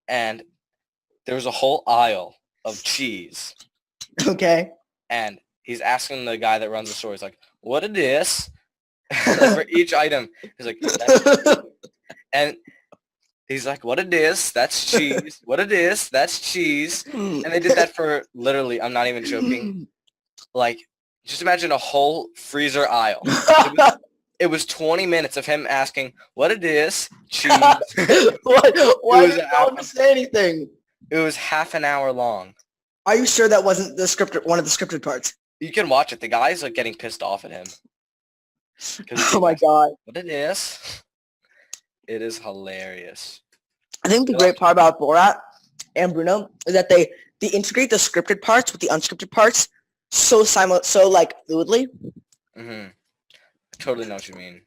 and there was a whole aisle of cheese. Okay. And he's asking the guy that runs the store. He's like, "What it is?" Like for each item, he's like, "That's," and he's like, "What it is? That's cheese. What it is? That's cheese." And they did that for literally. I'm not even joking. Like, just imagine a whole freezer aisle. It was 20 minutes of him asking what it is, cheese. Why was did an no one say anything? It was half an hour long. Are you sure that wasn't the scripted one of the scripted parts? You can watch it. The guy's like getting pissed off at him. 'Cause Oh my god. what it is? It is hilarious. I think the great part about Borat and Bruno is that they integrate the scripted parts with the unscripted parts so like fluidly. I totally know what you mean.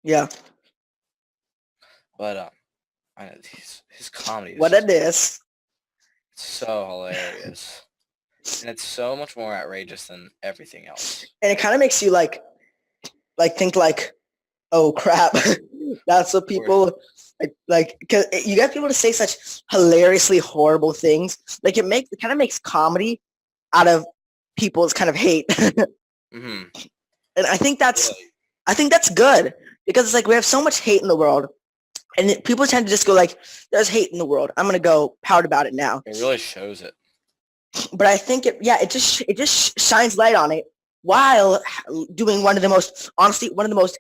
Yeah. But I know his comedy is What just it is. so hilarious. And it's so much more outrageous than everything else. And it kind of makes you like think like, oh crap, that's what people like. Because you get people to say such hilariously horrible things. Like it kind of makes comedy out of people's kind of hate. Mm-hmm. And I think that's Really. good because it's like we have so much hate in the world, and people tend to just go like, "There's hate in the world. I'm gonna go pout about it now." It really shows it. But I think it just shines light on it while doing one of the most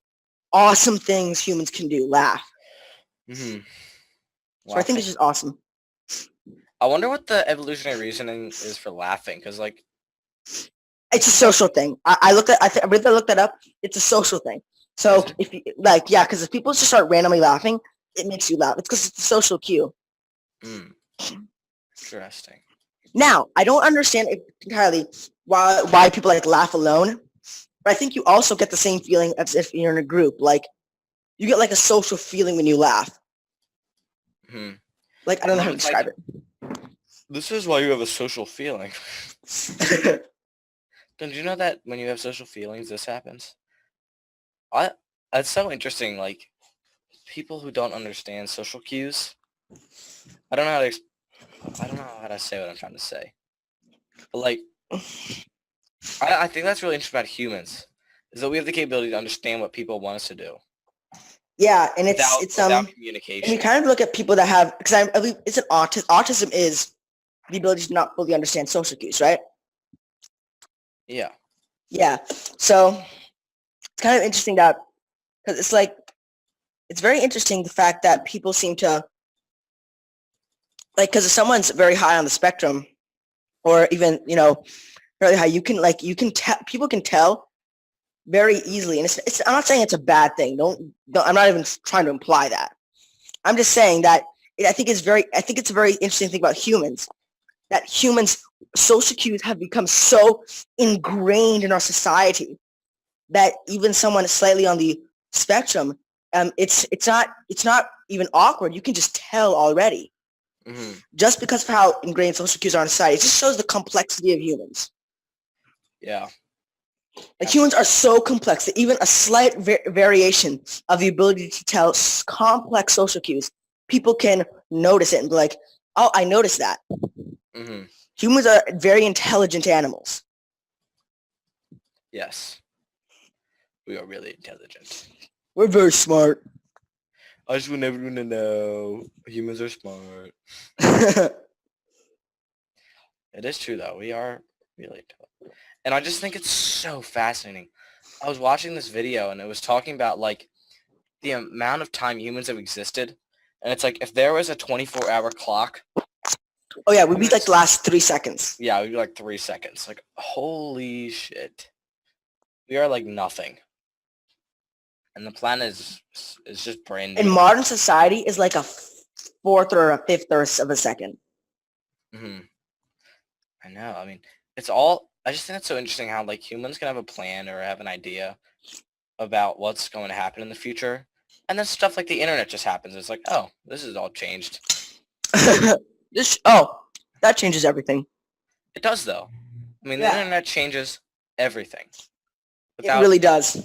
awesome things humans can do, laugh. Mm-hmm. So I think it's just awesome. I wonder what the evolutionary reasoning is for laughing, because like, It's a social thing. I looked that up. It's a social thing. So if you because if people just start randomly laughing, it makes you laugh. It's because it's a social cue. Interesting. Now, I don't understand entirely why people like laugh alone, but I think you also get the same feeling as if you're in a group. Like you get like a social feeling when you laugh. Mm-hmm. Like I don't know how to It's like- describe This is why you have a social feeling. it. Don't you know that when you have social feelings, this happens? It's so interesting. Like people who don't understand social cues. I don't know how to say what I'm trying to say. But like, I think that's really interesting about humans is that we have the capability to understand what people want us to do Yeah, and without and communication. you kind of look at people that have because I believe it's an autism is the ability to not fully understand social cues, right? Yeah. Yeah. So it's kind of interesting that because it's very interesting the fact that people seem to like because if someone's very high on the spectrum or even fairly high, people can tell very easily, and it's I'm not saying it's a bad thing. Don't I'm not even trying to imply that. I'm just saying that I think it's a very interesting thing about humans that humans social cues have become so ingrained in our society that even someone slightly on the spectrum, it's not even awkward. You can just tell already. Mm-hmm. Just because of how ingrained social cues are in society. It just shows the complexity of humans. Yeah. Like humans are so complex that even a slight variation of the ability to tell complex social cues, people can notice it and be like, oh, I noticed that. Mm-hmm. Humans are very intelligent animals. Yes. We are really intelligent. We're very smart. I just want everyone to know humans are smart. It is true though. We are really intelligent. And I just think it's so fascinating. I was watching this video and it was talking about like the amount of time humans have existed. And it's like if there was a 24-hour clock. Oh yeah, we'd be like the last 3 seconds. Yeah, we'd be like 3 seconds. Like holy shit. We are like nothing. And the planet is just brand new. In modern society is like a fourth or a fifth of a second. Mm-hmm. I know. I mean, I just think it's so interesting how like humans can have a plan or have an idea about what's going to happen in the future. And then stuff like the internet just happens. It's like, oh, this is all changed. That changes everything. It does though. I mean, the Yeah. internet changes everything. It really does.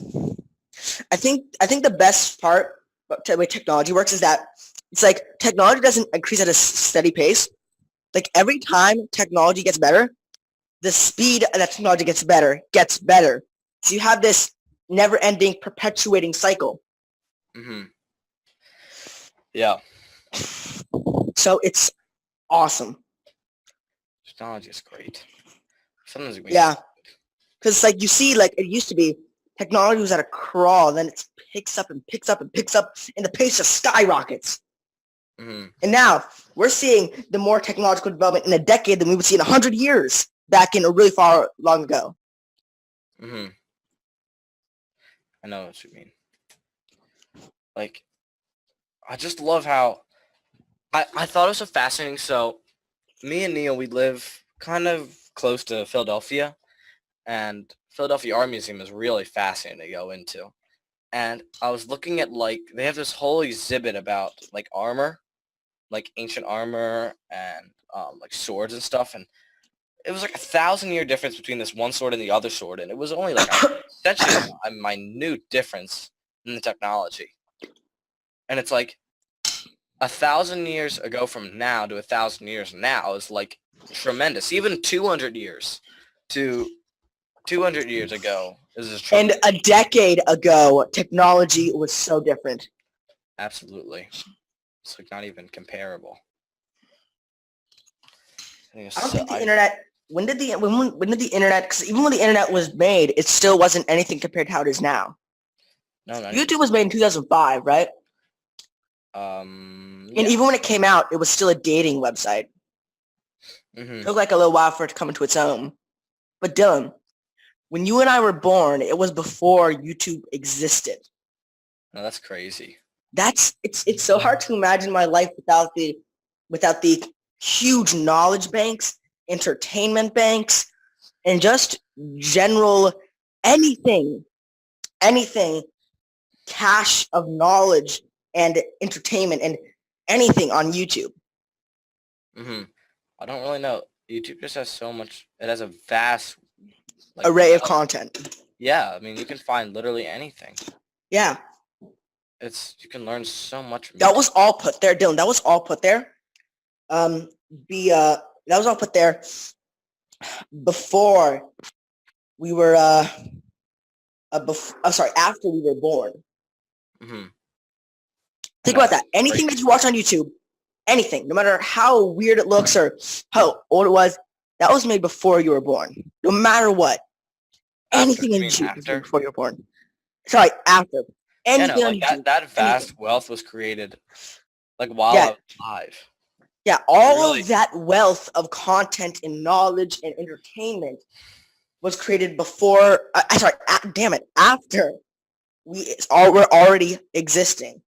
I think the best part about the way technology works is that it's like technology doesn't increase at a steady pace. Like every time technology gets better, the speed that technology gets better. So you have this never-ending, perpetuating cycle. Mm-hmm. Yeah. So it's awesome. Technology is great. Sometimes it makes Yeah. Because like you see, like it used to be, technology was at a crawl, then it picks up and picks up and picks up, and the pace just skyrockets. Mm-hmm. And now we're seeing the more technological development in a decade than we would see in 100 years back in a really far long ago. Mm-hmm. I know what you mean. Like, I just love how I thought it was so fascinating. So, me and Neil, we live kind of close to Philadelphia, and Philadelphia Art Museum is really fascinating to go into. And I was looking at, like, they have this whole exhibit about, like, armor, like ancient armor and like swords and stuff, and it was like 1,000-year difference between this one sword and the other sword, and it was only like essentially a minute difference in the technology. And it's like 1,000 years ago from now to 1,000 years now is like tremendous. Even 200 years to 200 years ago is just And tremendous. a decade ago, technology was so different. Absolutely. It's like not even comparable. I don't think the internet. When did the internet? Because even when the internet was made, it still wasn't anything compared to how it is now. No, not YouTube was made in 2005, right? even. And even when it came out, it was still a dating website. Mm-hmm. It took like a little while for it to come into its own. But Dylan, when you and I were born, it was before YouTube existed. No, that's crazy. It's so hard to imagine my life without the huge knowledge banks, entertainment banks, and just general anything cache of knowledge and entertainment and anything on YouTube. Mm-hmm. I don't really know. YouTube just has so much. It has a vast Array of content. Yeah, I mean, you can find literally anything. Yeah. You can learn so much from That YouTube. was all put there, Dylan. That was all put there. That was all put there before we were after we were born. Mm-hmm. Think about that. Anything that you watch on YouTube, anything, no matter how weird it looks or how old it was, that was made before you were born. No matter what. Anything on YouTube was made before you were born. Sorry, after. Anything on YouTube. That vast wealth was created like while I was alive. Yeah, all of that wealth of content and knowledge and entertainment was created before, after we're already existing.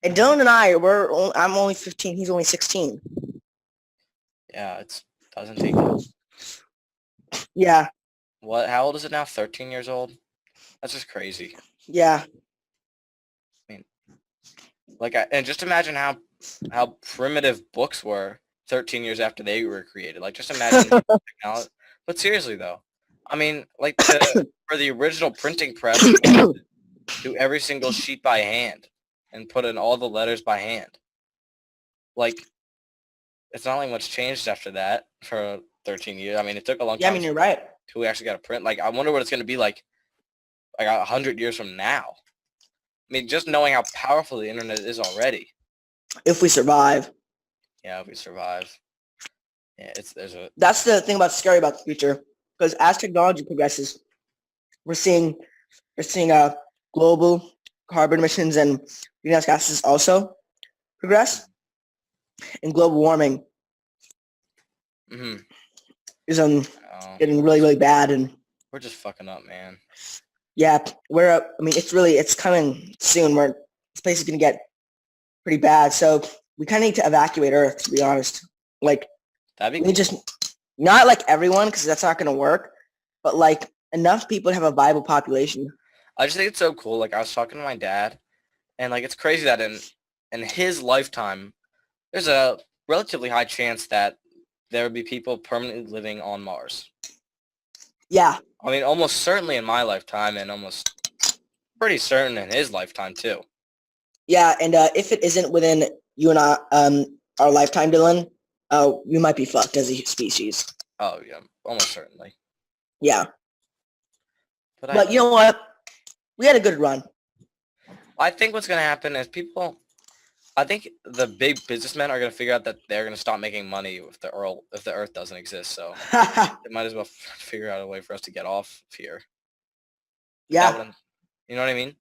And Dylan and I'm only 15, he's only 16. Yeah, it doesn't take long. Yeah. How old is it now? 13 years old? That's just crazy. Yeah. I mean, and just imagine how primitive books were 13 years after they were created. Like, just imagine technology. But seriously, though, I mean, like, for the original printing press, do every single sheet by hand and put in all the letters by hand. Like, it's not like much changed after that for 13 years. I mean, it took a long time. Yeah, I mean, you're right. Till we actually got a print. Like, I wonder what it's going to be like 100 years from now. I mean, just knowing how powerful the internet is already. If we survive. Yeah, if we survive. Yeah, That's the thing scary about the future. Because as technology progresses, we're seeing global carbon emissions and greenhouse gases also progress. And global warming is getting really, really bad. And we're just fucking up, man. Yeah, it's coming soon. This place is going to get pretty bad. So we kind of need to evacuate Earth, to be honest. Like, that'd be cool. Just, not like everyone, because that's not going to work, but like enough people to have a viable population. I just think it's so cool. Like, I was talking to my dad, and like, it's crazy that in his lifetime, there's a relatively high chance that there would be people permanently living on Mars. Yeah, I mean, almost certainly in my lifetime, and almost pretty certain in his lifetime too. yeah, and if it isn't within you and I, our lifetime, Dylan, we might be fucked as a species. Oh yeah, almost certainly. Yeah, But but you know what? We had a good run. I think what's gonna happen is people. I think the big businessmen are gonna figure out that they're gonna stop making money if the Earth doesn't exist. So they might as well figure out a way for us to get off of here. Yeah, You know what I mean?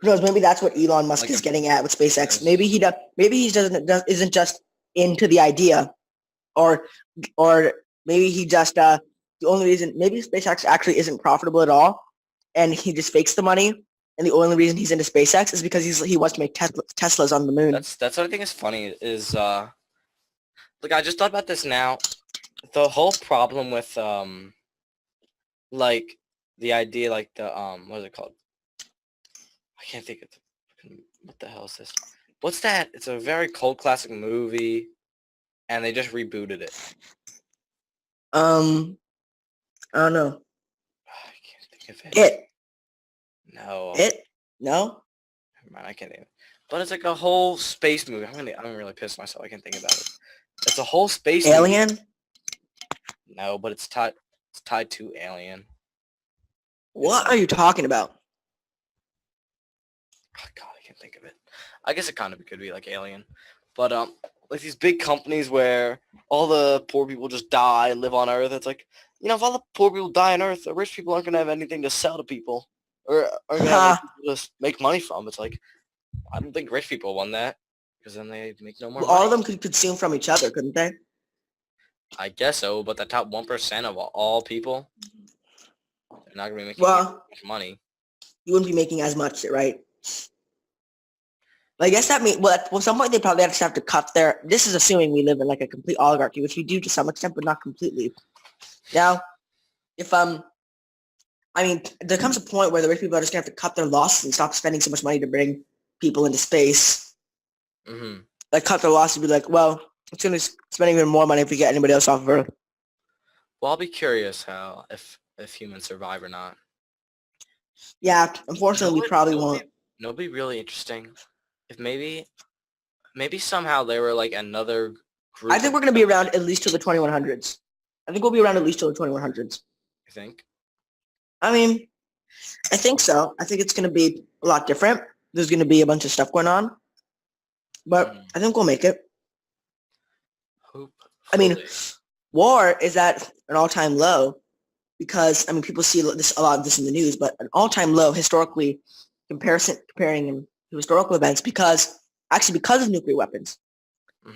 who knows? Maybe that's what Elon Musk Like is a- getting at with SpaceX. Yes. Maybe he does. Maybe he isn't just into the idea, or maybe he just the only reason maybe SpaceX actually isn't profitable at all, and he just fakes the money. And the only reason he's into SpaceX is because he wants to make Teslas on the moon. That's what I think is funny is like I just thought about this now. The whole problem with like the idea like the what is it called? I can't think of what the hell is this? What's that? It's a very cult classic movie, and they just rebooted it. I don't know. I can't think of it. It. No. No. Never mind, I can't think of it. But it's like a whole space movie. I'm really pissed myself. I can't think about it. It's a whole space movie. Alien. No, but it's tied to Alien. What are you talking about? Oh, God, I can't think of it. I guess it kind of could be like Alien. But like these big companies where all the poor people just die and live on Earth. It's like, you know, if all the poor people die on Earth, the rich people aren't gonna have anything to sell to people, or are gonna have anything to just make money from. It's like, I don't think rich people want that because then they make no more Well, all money. of them could consume from each other, couldn't they? I guess so, but the top 1% of all people, they're not gonna be making Well, much money. you wouldn't be making as much, right? I guess that means, well, at some point they probably just have to cut their, this is assuming we live in like a complete oligarchy, which we do to some extent, but not completely. Now, if, I mean, there comes a point where the rich people are just going to have to cut their losses and stop spending so much money to bring people into space. Hmm. Like, cut their losses and be like, well, it's going to be spending even more money if we get anybody else off of Earth. Well, I'll be curious how if humans survive or not. Yeah, unfortunately, we probably won't. It'll be really interesting if maybe somehow they were like another group. I think we're going to be around at least till the 2100s. I think we'll be around at least till the 2100s. You think? I mean, I think so. I think it's going to be a lot different. There's going to be a bunch of stuff going on. But I think we'll make it. I mean, war is at an all-time low because, I mean, people see this a lot of this in the news, but an all-time low historically comparing to historical events because of nuclear weapons, Mhm.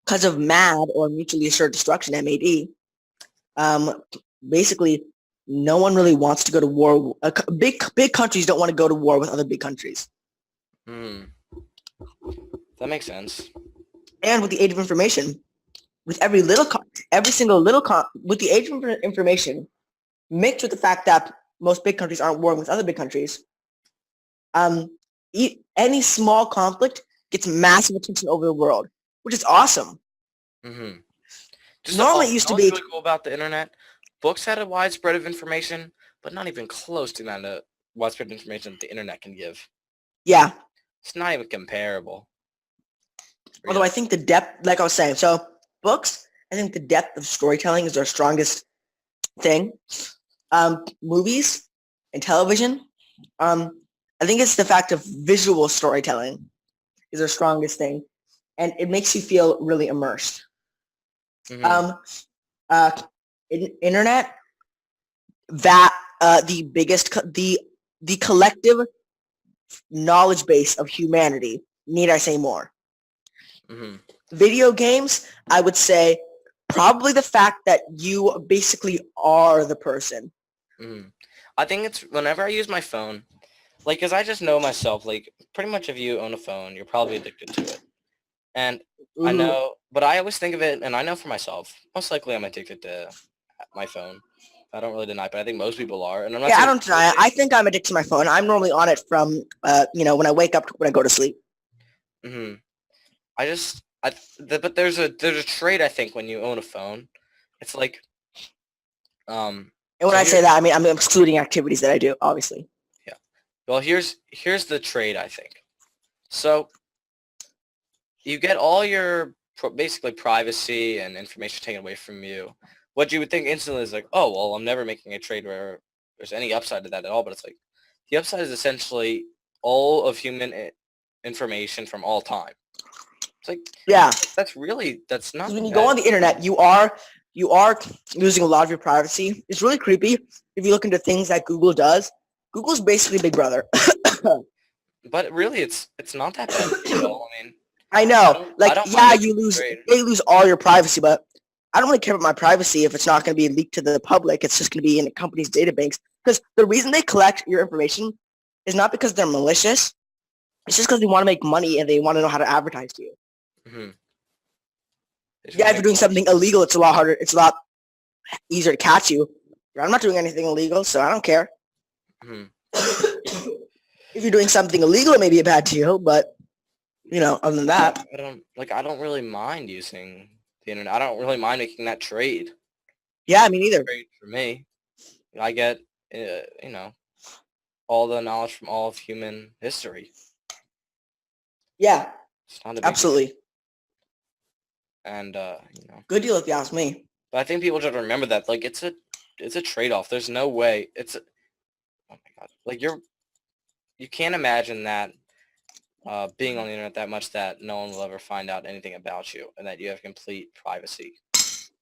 because of MAD or mutually assured destruction, MAD. Basically, no one really wants to go to war. Big countries don't want to go to war with other big countries. That makes sense. And with the age of information, with every single little with the age of information, mixed with the fact that most big countries aren't warring with other big countries, any small conflict gets massive attention over the world, which is awesome. Mm-hmm. Normally it used to be really cool about the internet. Books had a widespread of information, but not even close to the amount of widespread information that the internet can give. yeah. It's not even comparable. Although I think the depth, like I was saying, so books, I think the depth of storytelling is their strongest thing. Movies and television, I think it's the fact of visual storytelling is their strongest thing, and it makes you feel really immersed. Mhm. Internet, the collective knowledge base of humanity. Need I say more? Mhm. Video games, I would say probably the fact that you basically are the person. Mhm. I think it's whenever I use my phone, like, cause I just know myself. Like, pretty much if you own a phone, you're probably addicted to it. And I Mhm. know, but I always think of it, and I know for myself, most likely I'm addicted to my phone. I don't really deny it, but I think most people are. And I'm not Yeah, I saying- don't deny it. I think I'm addicted to my phone. I'm normally on it from, when I wake up to when I go to sleep. Mhm. But there's a trait I think when you own a phone. It's like Um, And when So I say that, I mean I'm excluding activities that I do, obviously. well, here's the trade, I think. So you get all your basically privacy and information taken away from you. What you would think instantly is like, oh, well, I'm never making a trade where there's any upside to that at all. But it's like the upside is essentially all of human information from all time. It's like Yeah, that's not 'cause when you bad. go on the internet, you are losing a lot of your privacy. It's really creepy if you look into things that Google does. Google's basically Big Brother. But really, it's not that bad at all. I mean, I I know. don't Like, mind yeah, making you a lose trade. they lose all your privacy, but I don't really care about my privacy if it's not going to be leaked to the public. It's just going to be in the company's database. Because the reason they collect your information is not because they're malicious. It's just because they want to make money and they want to know how to advertise to you. Mhm. They just Yeah, wanna if you're doing something illegal, it's a lot harder. It's a lot easier to catch you. I'm not doing anything illegal, so I don't care. Mhm. If you're doing something illegal, it may be a bad deal, but other than that, I don't really mind using the internet. I don't really mind making that trade. yeah, me neither. Trade for me. I get, you know, all the knowledge from all of human history. Yeah, It's not a big deal. absolutely. And Good deal if you ask me. but I think people should remember that. Like, it's a trade-off. There's no way. Oh my god. Like you can't imagine that being on the internet that much that no one will ever find out anything about you and that you have complete privacy.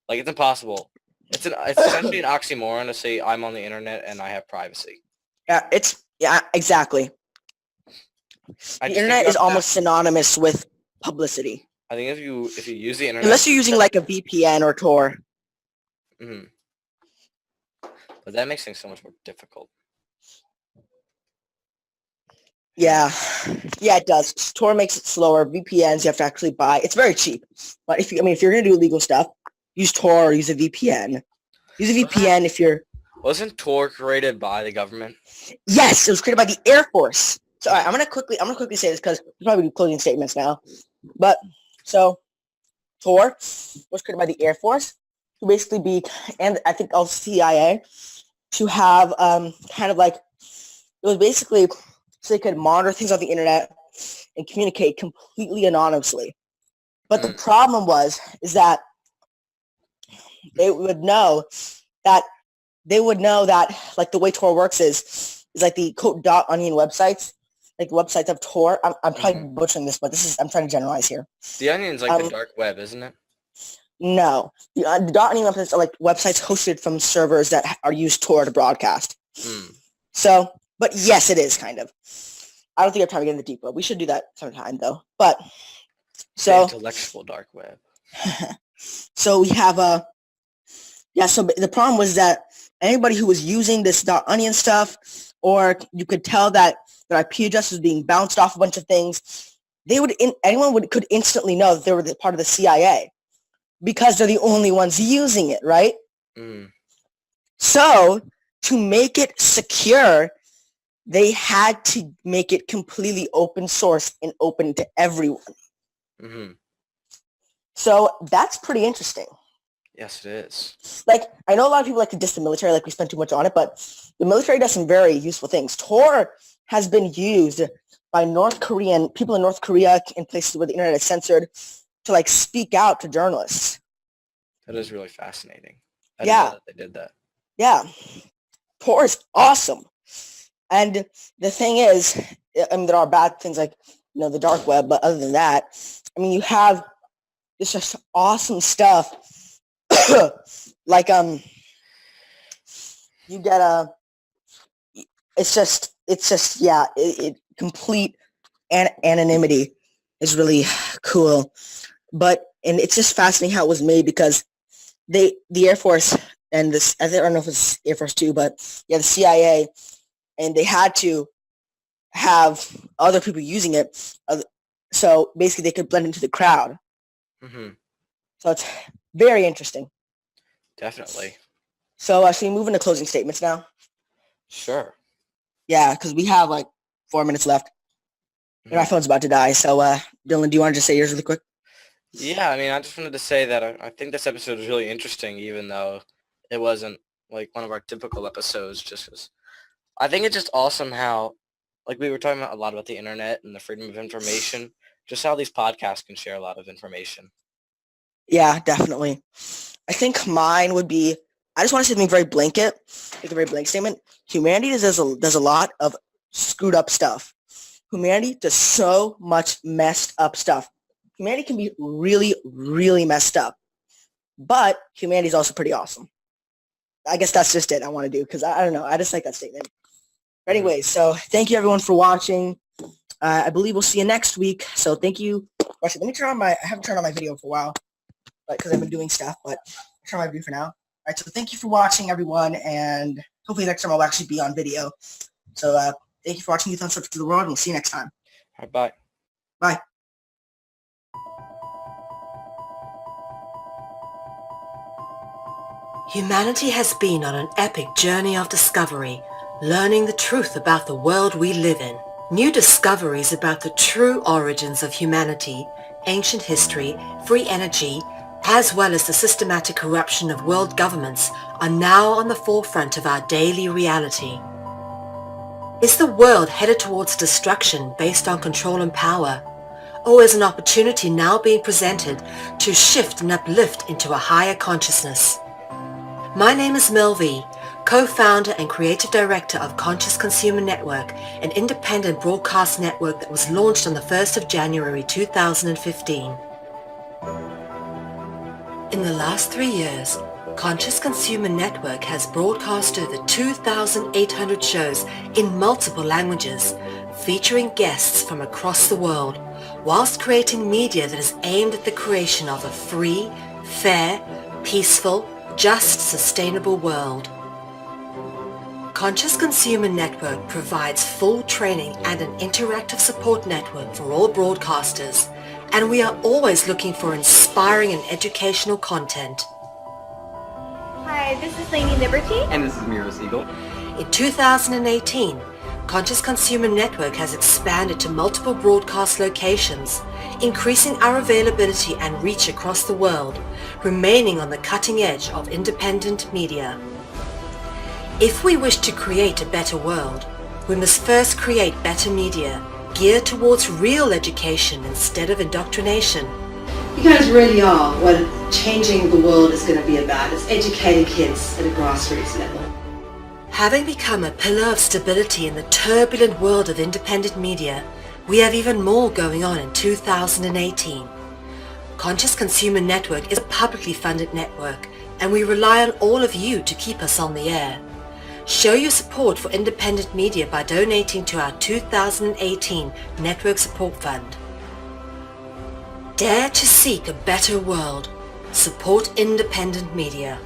Like, it's impossible. It's essentially an oxymoron to say I'm on the internet and I have privacy. Yeah, exactly. I The just think internet you is have to- almost synonymous with publicity. I think if you use the internet, Unless you're using like a VPN or Tor. Mhm. But that makes things so much more difficult. Yeah. Yeah, it does. Tor makes it slower. VPNs you have to actually buy. It's very cheap. But if you're gonna do illegal stuff, use Tor or use a VPN. Use a VPN if you're Wasn't Tor created by the government? Yes, it was created by the Air Force. So all right, I'm gonna quickly say this because we're probably closing statements now. But so Tor was created by the Air Force to basically be, and I think also CIA, to have kind of like, it was basically so they could monitor things on the internet and communicate completely anonymously. But the problem is that they would know that like the way Tor works is like the .onion websites, like websites of Tor. I'm probably butchering this, but I'm trying to generalize here. The Onion's like the dark web, isn't it? No, the .onion websites are like websites hosted from servers that are used Tor to broadcast. So, but yes, it is kind of. I don't think I have time to get into the deep web. We should do that sometime though. But The so intellectual dark web. so we have so the problem was that anybody who was using this .onion stuff, or you could tell that their IP address was being bounced off a bunch of things, could instantly know that they were part of the CIA because they're the only ones using it, right? So to make it secure, they had to make it completely open source and open to everyone. So that's pretty interesting. Yes, it is. Like, I know a lot of people like to diss the military, like we spend too much on it, but the military does some very useful things. Tor has been used by people in North Korea in places where the internet is censored to like speak out to journalists. That is really fascinating. I didn't know that they did that. Yeah. Tor is awesome. And the thing is, I mean, there are bad things like, the dark web, but other than that, I mean, you have this just awesome stuff. Like, you get complete anonymity is really cool. And it's just fascinating how it was made because the Air Force and I don't know if it's Air Force too, but yeah, the CIA, and they had to have other people using it. So basically they could blend into the crowd. So it's very interesting. Definitely. So should we move into closing statements now? Sure. Yeah, because we have like 4 minutes left. And my phone's about to die. So Dylan, do you want to just say yours really quick? Yeah, I mean, I just wanted to say that I think this episode was really interesting, even though it wasn't like one of our typical episodes, just because I think it's just awesome how, like we were talking about a lot about the internet and the freedom of information, just how these podcasts can share a lot of information. Yeah, definitely. I think mine would be, I just want to say something very blanket, like a very blank statement. Humanity does a lot of screwed up stuff. Humanity does so much messed up stuff. Humanity can be really, really messed up. But humanity is also pretty awesome. I guess that's just it I want to do, because I don't know. I just like that statement. But anyway, so thank you everyone for watching. I believe we'll see you next week. So thank you. Actually, let me turn on I haven't turned on my video for a while, because I've been doing stuff, but I'll turn on my video for now. All right, so thank you for watching, everyone, and hopefully next time I'll actually be on video. So thank you for watching Youth Unstructured to the World, and we'll see you next time. All right, bye. Bye. Humanity has been on an epic journey of discovery, learning the truth about the world we live in. New discoveries about the true origins of humanity, ancient history, free energy, as well as the systematic corruption of world governments are now on the forefront of our daily reality. Is the world headed towards destruction based on control and power? Or is an opportunity now being presented to shift and uplift into a higher consciousness? My name is Mel V, co-founder and creative director of Conscious Consumer Network, an independent broadcast network that was launched on the 1st of January 2015. In the last 3 years, Conscious Consumer Network has broadcast over 2,800 shows in multiple languages, featuring guests from across the world, whilst creating media that is aimed at the creation of a free, fair, peaceful, just, sustainable world. Conscious Consumer Network provides full training and an interactive support network for all broadcasters, and we are always looking for inspiring and educational content. Hi, this is Lainey Liberty. And this is Miro Siegel. In 2018, Conscious Consumer Network has expanded to multiple broadcast locations, increasing our availability and reach across the world, remaining on the cutting edge of independent media. If we wish to create a better world, we must first create better media, geared towards real education instead of indoctrination. You guys really are what changing the world is going to be about. It's educating kids at a grassroots level. Having become a pillar of stability in the turbulent world of independent media, we have even more going on in 2018. Conscious Consumer Network is a publicly funded network, and we rely on all of you to keep us on the air. Show your support for independent media by donating to our 2018 Network Support Fund. Dare to seek a better world. Support independent media.